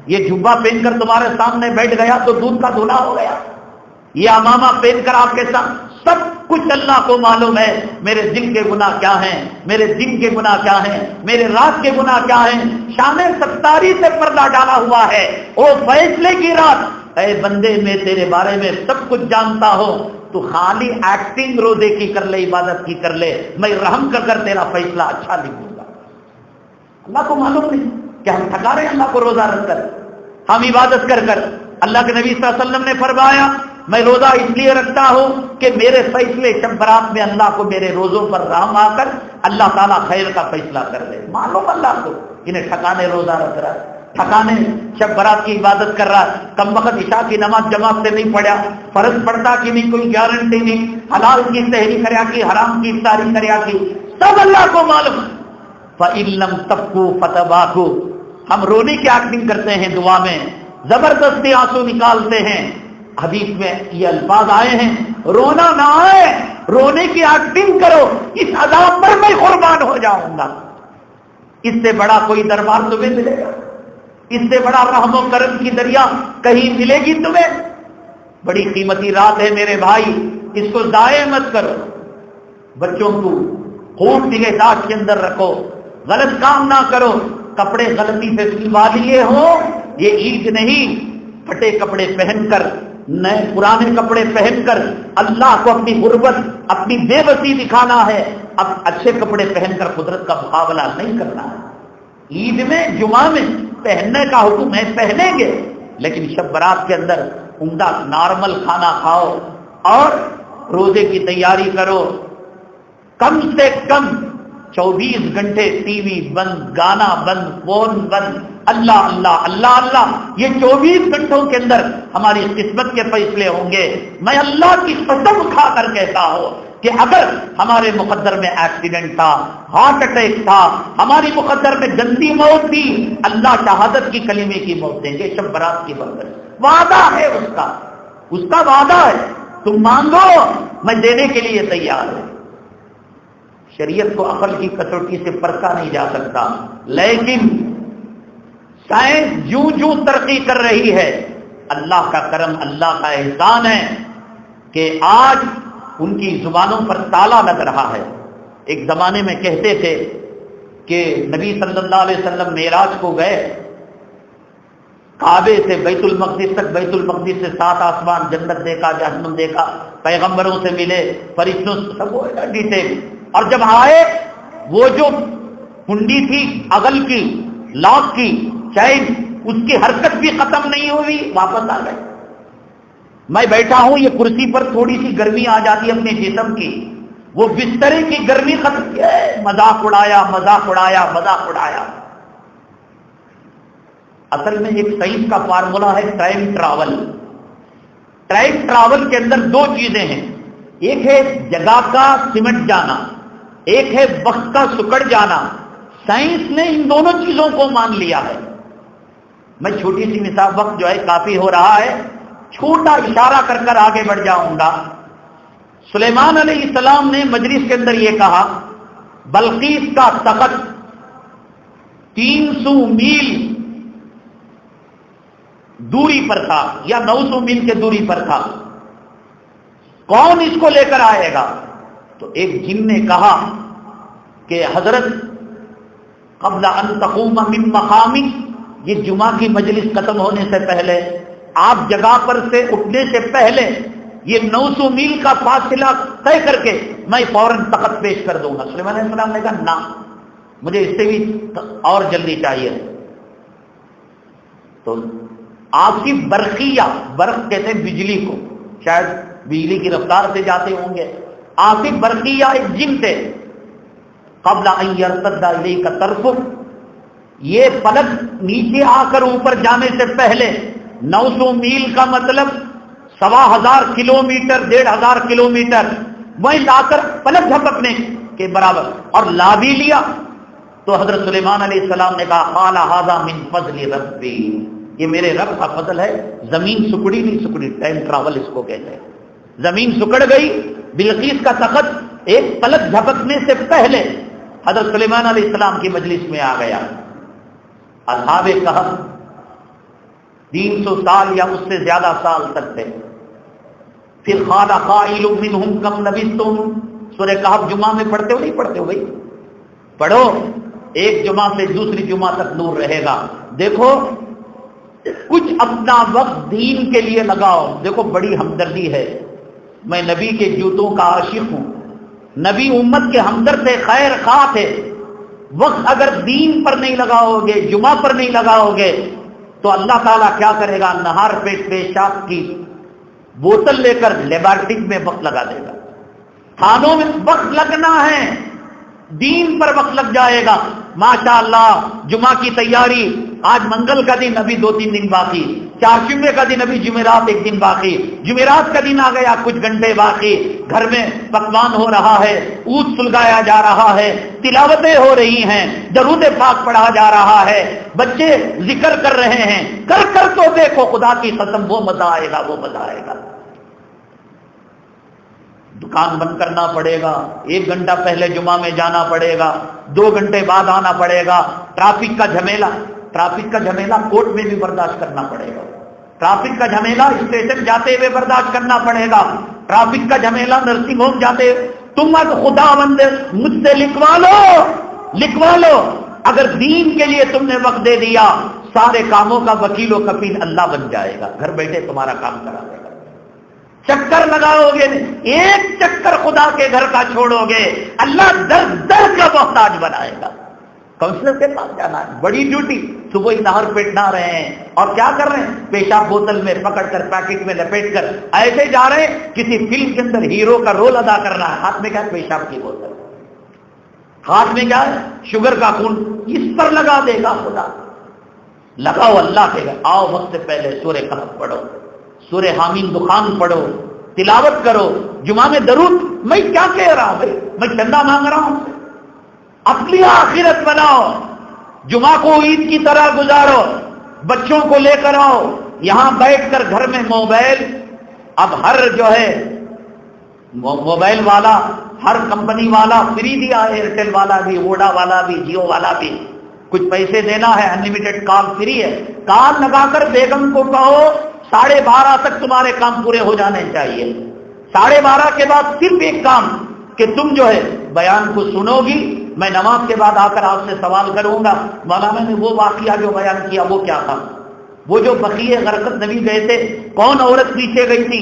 یہ جبہ پہن کر تمہارے سامنے بیٹھ گیا تو دودھ کا دھلا ہو گیا، یہ امامہ پہن کر آپ کے ساتھ، سب کچھ اللہ کو معلوم ہے۔ میرے دل کے گناہ کیا ہیں، میرے دن کے گناہ کیا ہیں، میرے رات کے گناہ کیا ہیں۔ شام 17 سے پردہ ڈالا ہوا ہے، وہ فیصلے کی رات۔ اے بندے میں تیرے بارے میں سب کچھ جانتا ہوں، تو خالی ایکٹنگ روزے کی کر لے، عبادت کی کر لے، میں رحم کر کر تیرا فیصلہ اچھا لکھ دوں گا۔ اللہ کو معلوم نہیں کہ ہم تھکا رہے ہیں اللہ کو روزہ رکھ کر، ہم عبادت کر کر۔ اللہ کے نبی صلی اللہ علیہ وسلم نے فرمایا میں روزہ اس لیے رکھتا ہوں کہ میرے فیصلے شب برات میں اللہ کو میرے روزوں پر رحم آ کر اللہ تعالیٰ خیر کا فیصلہ کر دے۔ معلوم اللہ کو انہیں ٹھکانے روزہ رکھ رہا ہے، ٹھکانے شب برات کی عبادت کر رہا ہے، کم وقت عشاء کی نماز جماعت سے نہیں پڑھا، فرض پڑھتا کہ نہیں کوئی گارنٹی نہیں، حلال کی سحری کریا کی، حرام کی افطاری کریا کی، سب اللہ کو معلوم۔ فَإِن لَّمْ تَبْكُوا فَتَبَاكُوا، ہم رونے کی ایکٹنگ کرتے ہیں، دعا میں زبردستی آنسو نکالتے ہیں۔ حدیث میں یہ الفاظ آئے ہیں رونا نہ آئے، رونے کی ایکٹنگ کرو، اس عذاب پر میں قربان ہو جاؤں گا۔ اس سے بڑا کوئی دربار تمہیں ملے گا؟ اس سے بڑا رحم و کرم کی دریا کہیں ملے گی تمہیں؟ بڑی قیمتی رات ہے میرے بھائی، اس کو ضائع مت کرو۔ بچوں کو خوب نگہداشت کے اندر رکھو، غلط کام نہ کرو۔ کپڑے غلطی سے سلوا لیے ہو، یہ عید نہیں، پھٹے کپڑے پہن کر، نئے پرانے کپڑے پہن کر اللہ کو اپنی غربت، اپنی بے بسی دکھانا ہے۔ اب اچھے کپڑے پہن کر قدرت کا مقابلہ نہیں کرنا ہے۔ عید میں، جمعہ میں پہننے کا حکم ہے، پہنیں گے، لیکن شب برات کے اندر عمدہ نارمل کھانا کھاؤ اور روزے کی تیاری کرو۔ کم سے کم 24 گھنٹے ٹی وی بند، گانا بند، فون بند، اللہ اللہ اللہ اللہ۔ یہ 24 گھنٹوں کے اندر ہماری قسمت کے فیصلے ہوں گے۔ میں اللہ کی قسم کھا کر کہتا ہوں کہ اگر ہمارے مقدر میں ایکسیڈنٹ تھا، ہارٹ اٹیک تھا، ہماری مقدر میں گندی موت تھی، اللہ شہادت کی کلمے کی موت دیں گے شب برات کی برکت۔ وعدہ ہے اس کا وعدہ ہے، تم مانگو میں دینے کے لیے تیار ہوں۔ شریعت کو عقل کی کسوٹی سے پرکھا نہیں جا سکتا، لیکن سائنس جوں ترقی کر رہی ہے، اللہ کا کرم، اللہ کا احسان ہے کہ آج ان کی زبانوں پر تالا لگ رہا ہے۔ ایک زمانے میں کہتے تھے کہ نبی صلی اللہ علیہ وسلم معراج کو گئے، کعبے سے بیت المقدس تک، بیت المقدس سے 7 آسمان، جنت دیکھا، جہنم دیکھا، پیغمبروں سے ملے، فرشتوں سے، سب ڈیٹیل۔ اور جب آئے وہ جو کنڈی تھی اغل کی، لاک کی، چین، اس کی حرکت بھی ختم نہیں ہوئی، واپس آ گئے۔ میں بیٹھا ہوں یہ کرسی پر، تھوڑی سی گرمی آ جاتی ہے اپنے جسم کی، وہ بسترے کی گرمی ختم کی، مذاق اڑایا، مذاق اڑایا، مذاق اڑایا۔ اصل میں ایک سائنس کا فارمولا ہے ٹائم ٹریول۔ ٹائم ٹریول کے اندر 2 چیزیں ہیں، ایک ہے جگہ کا سمٹ جانا، ایک ہے وقت کا سکڑ جانا۔ سائنس نے ان دونوں چیزوں کو مان لیا ہے۔ میں چھوٹی سی مثال، وقت جو ہے کافی ہو رہا ہے، چھوٹا اشارہ کر کر آگے بڑھ جاؤں گا۔ سلیمان علیہ السلام نے مجلس کے اندر یہ کہا، بلقیس کا تخت 300 میل دوری پر تھا یا 900 میل کے دوری پر تھا، کون اس کو لے کر آئے گا؟ تو ایک جن نے کہا کہ حضرت قبل ان تقوم من مقامک، یہ جمعہ کی مجلس ختم ہونے سے پہلے، آپ جگہ پر سے اٹھنے سے پہلے یہ 900 میل کا فاصلہ طے کر کے میں فوراً تخت پیش کر دوں گا۔ سلیمان علیہ السلام نے کہا نہ، مجھے اس سے بھی اور جلدی چاہیے۔ تو آپ کی برقیہ، برق کہتے ہیں بجلی کو، شاید بجلی کی رفتار سے جاتے ہوں گے، آپ کی برقیہ ایک جن تھے، قبل ان یرتد الیک طرفک، یہ پلک نیچے آ کر اوپر جانے سے پہلے 900 میل کا مطلب 1500 کلومیٹر، 1500 کلومیٹر وہیں لا کر پلک جھپکنے کے برابر، اور لا بھی لیا۔ تو حضرت سلیمان علیہ السلام نے کہا قال ھذا من فضل ربی، یہ میرے رب کا فضل ہے، زمین سکڑی نہیں سکڑی، ٹائم ٹریول اس کو کہتے ہیں۔ زمین سکڑ گئی، بلقیس کا تخت ایک پلک جھپکنے سے پہلے حضرت سلیمان علیہ السلام کی مجلس میں آ گیا۔ اصحاب کہف 300 سال یا اس سے زیادہ سال تک تھے۔ پھر قال قائل منهم کم لبثتم، سورہ کہف جمعہ میں پڑھتے ہو نہیں پڑھتے ہو بھائی؟ پڑھو، ایک جمعہ سے دوسری جمعہ تک نور رہے گا۔ دیکھو کچھ اپنا وقت دین کے لیے لگاؤ۔ دیکھو بڑی ہمدردی ہے، میں نبی کے جوتوں کا عاشق ہوں، نبی امت کے ہمدرد تھے، خیر خواہ تھے۔ وقت اگر دین پر نہیں لگاؤ گے، جمعہ پر نہیں لگاؤ گے، تو اللہ تعالیٰ کیا کرے گا؟ نہار پیٹ پیشاب کی بوتل لے کر لیبارٹری میں وقت لگا دے گا۔ تھانوں میں وقت لگنا ہے، دین پر وقت لگ جائے گا۔ ماشاءاللہ جمعہ کی تیاری، آج منگل کا دن، ابھی 2-3 دن باقی، چہارشنبے کا دن، ابھی جمعرات 1 دن باقی، جمعرات کا دن آ گیا، کچھ گھنٹے باقی، گھر میں پکوان ہو رہا ہے، عود سلگایا جا رہا ہے، تلاوتیں ہو رہی ہیں، درود پاک پڑھا جا رہا ہے، بچے ذکر کر رہے ہیں، کر کر تو دیکھو، خدا کی قسم وہ مزہ آئے گا، وہ مزہ آئے گا۔ دکان بند کرنا پڑے گا، 1 گھنٹہ پہلے جمعہ میں جانا پڑے گا، 2 گھنٹے بعد آنا پڑے گا، ٹریفک کا جھمیلا، ٹریفک کا جھمیلا کورٹ میں بھی برداشت کرنا پڑے گا، ٹریفک کا جھمیلا اسٹیشن جاتے ہوئے برداشت کرنا پڑے گا، ٹریفک کا جھمیلا نرسنگ ہوم جاتے ہوئے۔ تم اب خدا بند مجھ سے لکھوا لو، اگر دین کے لیے تم نے وقت دے دیا، سارے کاموں کا وکیل و کفیل اللہ بن جائے گا، گھر بیٹھے تمہارا کام کرا دے گا۔ چکر لگاؤ گے، ایک چکر خدا کے گھر کا چھوڑو گے، اللہ در در کا محتاج بنائے گا۔ کاؤنسلر کے پاس جانا ہے، بڑی ڈیوٹی، صبح ہی نہر پیٹنا رہے ہیں، اور کیا کر رہے ہیں؟ پیشاب بوتل میں پکڑ کر پیکٹ میں لپیٹ کر ایسے جا رہے ہیں کسی فلم کے اندر ہیرو کا رول ادا کرنا ہے۔ ہاتھ میں کیا ہے؟ پیشاب کی بوتل، ہاتھ میں کیا ہے؟ شوگر کا خون، اس پر لگا دے گا خدا۔ لگاؤ اللہ کے گھر، آؤ وقت سے پہلے سورہ کہف پڑھو، سورہ حامیم دخان پڑھو، تلاوت کرو، جمعہ میں درود۔ میں کیا کہہ رہا ہوں بھائی؟ میں چندہ مانگ رہا ہوں؟ اپنی آخرت بناؤ، جمعہ کو عید کی طرح گزارو، بچوں کو لے کر آؤ، یہاں بیٹھ کر گھر میں موبائل، اب ہر جو ہے موبائل والا، ہر کمپنی والا فری دیا ہے، ایئرٹیل والا بھی، ووڈا والا بھی، جیو والا بھی، کچھ پیسے دینا ہے، انلمیٹڈ کال فری ہے۔ کال لگا کر بیگم کو کہو 12:30 تک تمہارے کام پورے ہو جانے چاہیے، 12:30 کے بعد صرف ایک کام کہ تم جو ہے بیان کو سنو گی، میں نماز کے بعد آ کر آپ سے سوال کروں گا مولانا نے وہ واقعہ جو بیان کیا وہ کیا تھا، وہ جو بقیع غرقد نبی گئے تھے کون عورت پیچھے گئی تھی؟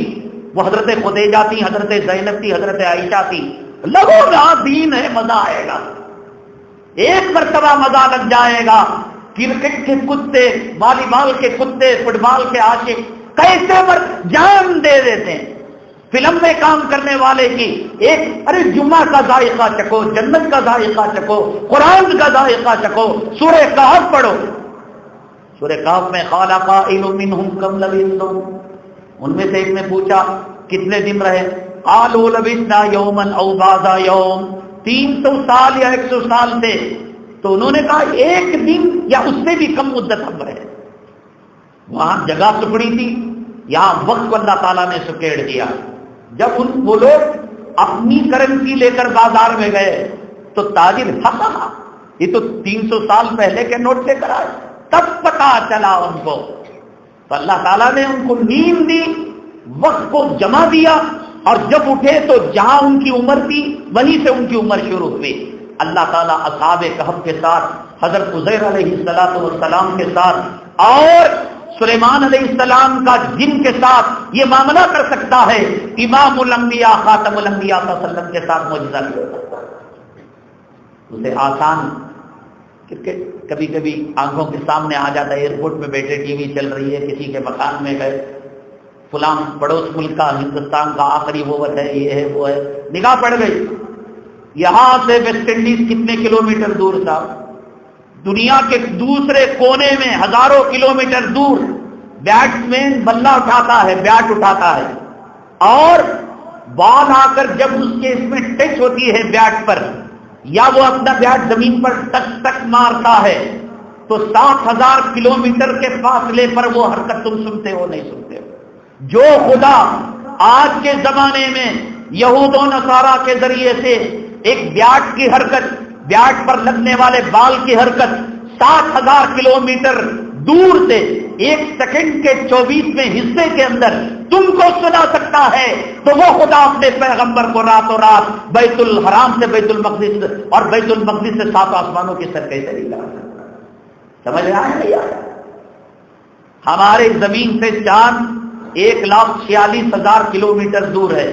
وہ حضرت خدیجہ تھی، حضرت زینب تھی، حضرت عائشہ تھی۔ لگو گا دین ہے، مزہ آئے گا، ایک مرتبہ مزہ لگ جائے گا۔ کرکٹ کے کتے، والی بال کے کتے، فٹ بال کے عاشق کیسے جان دے دیتے ہیں فلم میں کام کرنے والے کی ایک، ارے جمعہ کا ذائقہ چکھو، جنت کا ذائقہ چکھو، قرآن کا ذائقہ چکھو، سورہ کہف پڑھو۔ سورہ کہف میں قال قائل منہم کم لبثتم، ان میں سے ایک نے پوچھا کتنے دن رہے؟ قالوا لبثنا یوما او بعض یوم، 300 سال یا 100 سال تھے۔ تو انہوں نے کہا ایک دن یا اس سے بھی کم مدت ہم رہے۔ وہاں جگہ سکڑی تھی، یہاں وقت کو اللہ تعالیٰ نے سکیڑ دیا۔ جب وہ لوگ اپنی کرنسی لے کر بازار میں گئے تو تاجر ہنسا، یہ تو 300 سال پہلے کے نوٹ لے کر آئے۔ تب پتا چلا ان کو، تو اللہ تعالیٰ نے ان کو نیند دی، وقت کو جمع دیا، اور جب اٹھے تو جہاں ان کی عمر تھی وہیں سے ان کی عمر شروع ہوئی۔ اللہ تعالیٰ اصحاب کہف کے ساتھ، حضرت عزیر علیہ السلام کے ساتھ اور سلیمان علیہ السلام کا جن کے ساتھ یہ معاملہ کر سکتا ہے، امام الانبیاء خاتم الانبیاء صلی اللہ علیہ وسلم کے ساتھ معجزہ کر سکتا ہے۔ اسے آسان، کیونکہ کبھی کبھی آنکھوں کے سامنے آ جاتا ہے، ایئرپورٹ میں بیٹھے ٹی وی چل رہی ہے، کسی کے مکان میں گئے، فلاں پڑوس ملک کا ہندوستان کا آخری اوور ہے، یہ ہے وہ ہے، نگاہ پڑ گئی یہاں سے ویسٹ انڈیز کتنے کلومیٹر دور تھا، دنیا کے دوسرے کونے میں ہزاروں کلومیٹر دور بیٹسمین بلہ اٹھاتا ہے، بیٹ اٹھاتا ہے، اور بال آ کر جب اس کے اس میں ٹچ ہوتی ہے بیٹ پر، یا وہ اپنا بیٹ زمین پر ٹک ٹک مارتا ہے، تو 60,000 کلومیٹر کے فاصلے پر وہ حرکت تم سنتے ہو نہیں سنتے ہو۔ جو خدا آج کے زمانے میں یہود و نصارا کے ذریعے سے ایک بیٹ کی حرکت، بیٹ پر لگنے والے بال کی حرکت 60,000 کلومیٹر دور سے 1 سیکنڈ کے 24ویں حصے کے اندر تم کو سنا سکتا ہے، تو وہ خدا اپنے پیغمبر کو راتوں رات بیت الحرام سے بیت المقدس اور بیت المقدس سے 7 آسمانوں کی سر کیسے نہیں لگا سکتا؟ سمجھ رہا ہے یا؟ ہمارے زمین سے چاند 1,46,000 کلومیٹر دور ہے۔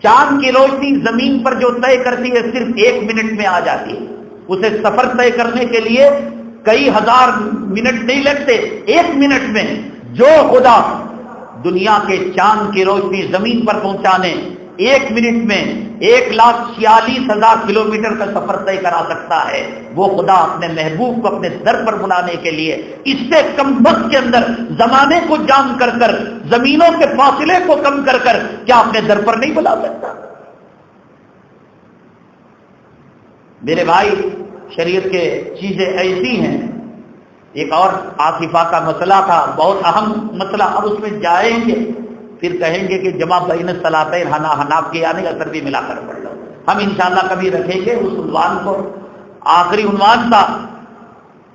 چاند کی روشنی زمین پر جو طے کرتی ہے صرف 1 منٹ میں آ جاتی ہے، اسے سفر طے کرنے کے لیے کئی ہزار منٹ نہیں لگتے، 1 منٹ میں جو خدا دنیا کے چاند کی روشنی زمین پر پہنچانے 1 منٹ میں 1,46,000 کلومیٹر کا سفر طے کرا سکتا ہے، وہ خدا اپنے محبوب کو اپنے در پر بلانے کے لیے اس سے کم وقت کے اندر زمانے کو جام کر کر، زمینوں کے فاصلے کو کم کر کر کیا اپنے در پر نہیں بلا سکتا؟ میرے بھائی، شریعت کے چیزیں ایسی ہیں۔ ایک اور عاطفہ کا مسئلہ تھا، بہت اہم مسئلہ، اب اس میں جائیں گے پھر کہیں گے کہ جمع بین الصلاتین حناف کے یعنی اثر بھی ملا کر پڑھ لو۔ ہم انشاءاللہ کبھی رکھیں گے اس عنوان کو۔ آخری عنوان تھا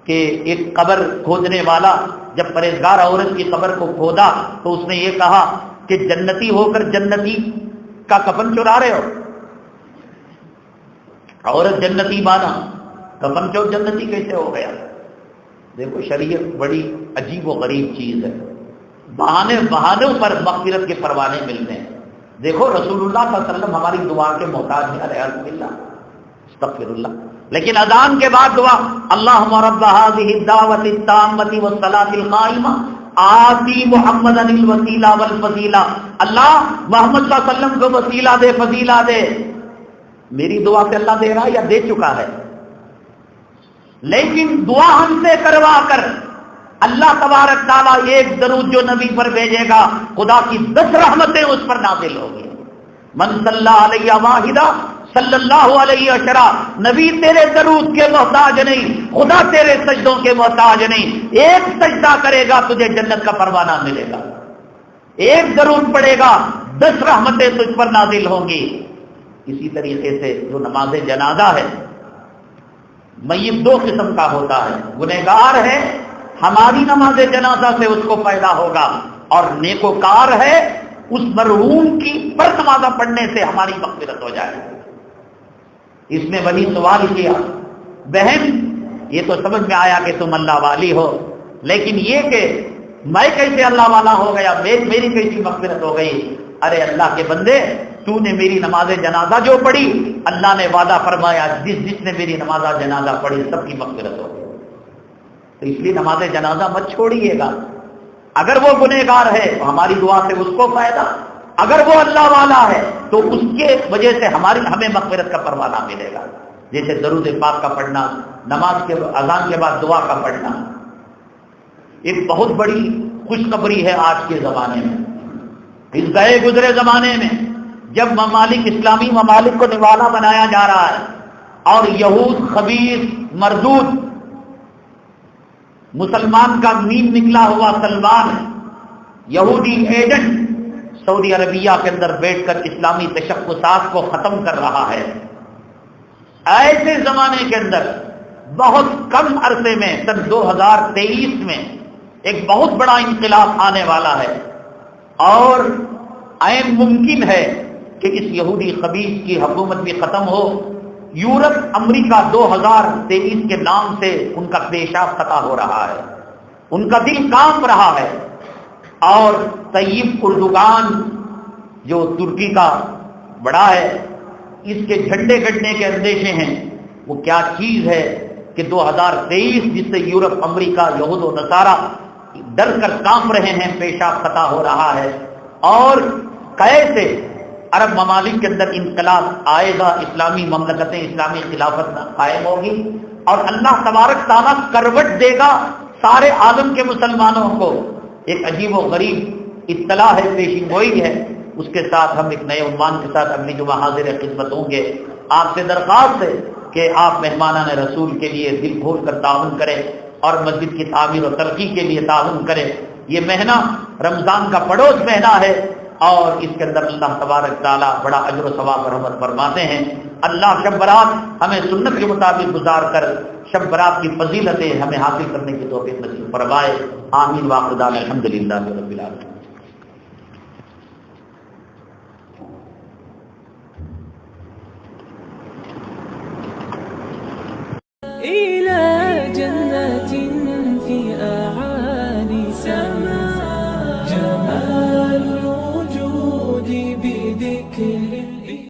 کہ ایک قبر کھودنے والا جب پرہیزگار عورت کی قبر کو کھودا تو اس نے یہ کہا کہ جنتی ہو کر جنتی کا کفن چرا رہے ہو، عورت جنتی مانا، کفن چور جنتی کیسے ہو گیا؟ دیکھو شریعت بڑی عجیب و غریب چیز ہے، بہانوں پر مغفرت کے پروانے ملتے ہیں۔ دیکھو رسول اللہ صلی اللہ علیہ وسلم ہماری دعا کے محتاج ہیں، الحمد للہ، استغفر اللہ، لیکن اذان کے بعد دعا اللہم رب هذه الدعوة التامة والصلاة القائمة آتی محمد الوسیلہ والفضیلہ، اللہ محمد صلی اللہ علیہ وسلم کو وسیلہ دے، فضیلہ دے۔ میری دعا سے اللہ دے رہا یا دے چکا ہے؟ لیکن دعا ہم سے کروا کر اللہ تبارک تعالیٰ ایک درود جو نبی پر بھیجے گا، خدا کی 10 رحمتیں اس پر نازل ہوگی۔ من صلی علیہ واحدہ صلی اللہ علیہ عشرہ، نبی تیرے درود کے محتاج نہیں، خدا تیرے سجدوں کے محتاج نہیں، ایک سجدہ کرے گا تجھے جنت کا پروانہ ملے گا، ایک درود پڑے گا 10 رحمتیں تجھ پر نازل ہوں گی۔ اسی طریقے سے جو نماز جنازہ ہے، میت 2 قسم کا ہوتا ہے، گنہگار ہے، ہماری نماز جنازہ سے اس کو فائدہ ہوگا، اور نیکوکار ہے، اس مرحوم کی پر نمازہ پڑھنے سے ہماری مغفرت ہو جائے. اس میں وہی سوال کیا بہن یہ تو سمجھ میں آیا کہ تم اللہ والی ہو، لیکن یہ کہ میں کیسے اللہ والا ہو گیا، میری کیسی مغفرت ہو گئی؟ ارے اللہ کے بندے، تو نے میری نماز جنازہ جو پڑھی، اللہ نے وعدہ فرمایا جس نے میری نماز جنازہ پڑھی سب کی مغفرت ہو گئی. تو اس لیے نماز جنازہ مت چھوڑیے گا. اگر وہ گنہگار ہے تو ہماری دعا سے اس کو فائدہ، اگر وہ اللہ والا ہے تو اس کے وجہ سے ہمیں مغفرت کا پروانہ ملے گا. جیسے درود پاک کا پڑھنا، نماز کے اذان کے بعد دعا کا پڑھنا، ایک بہت بڑی خوشخبری ہے آج کے زمانے میں. اس گئے گزرے زمانے میں جب ممالک، اسلامی ممالک کو نوالا بنایا جا رہا ہے اور یہود خبیث مردود، مسلمان کا مین نکلا ہوا سلمان یہودی ایجنٹ سعودی عربیہ کے اندر بیٹھ کر اسلامی تشخصات کو ختم کر رہا ہے، ایسے زمانے کے اندر بہت کم عرصے میں سن 2023 میں ایک بہت بڑا انقلاب آنے والا ہے، اور عین ممکن ہے کہ اس یہودی خبیث کی حکومت بھی ختم ہو. یورپ امریکہ 2023 کے نام سے ان کا پیشاب خطا ہو رہا ہے، ان کا دل کانپ رہا ہے. اور طیب اردوغان جو ترکی کا بڑا ہے، اس کے جھنڈے گڑنے کے اندیشے ہیں. وہ کیا چیز ہے کہ 2023 جس سے یورپ امریکہ یہود و نصارہ ڈر کر کانپ رہے ہیں، پیشاب خطا ہو رہا ہے. اور کیسے عرب ممالک کے اندر انقلاب آئے گا، اسلامی مملکتیں، اسلامی خلافت قائم ہوگی، اور اللہ تبارک تعالیٰ کروٹ دے گا سارے عالم کے مسلمانوں کو. ایک عجیب و غریب اطلاع ہے، پیشین گوئی ہے. اس کے ساتھ ہم ایک نئے عنوان کے ساتھ اگلی جمعہ حاضر خدمت ہوں گے. آپ سے درخواست ہے کہ آپ مہمانان رسول کے لیے دل کھول کر تعاون کریں اور مسجد کی تعمیر و ترقی کے لیے تعاون کریں. یہ مہینہ رمضان کا پڑوس مہینہ ہے، اور اس کے اندر اللہ تبارک تعالیٰ بڑا اجر و ثواب و رحمت فرماتے ہیں. اللہ شب برات ہمیں سنت کے مطابق گزار کر شب برات کی فضیلتیں ہمیں حاصل کرنے کی توفیق نصیب فرمائے. آمین. واخر دعوانا الحمدللہ رب العالمین.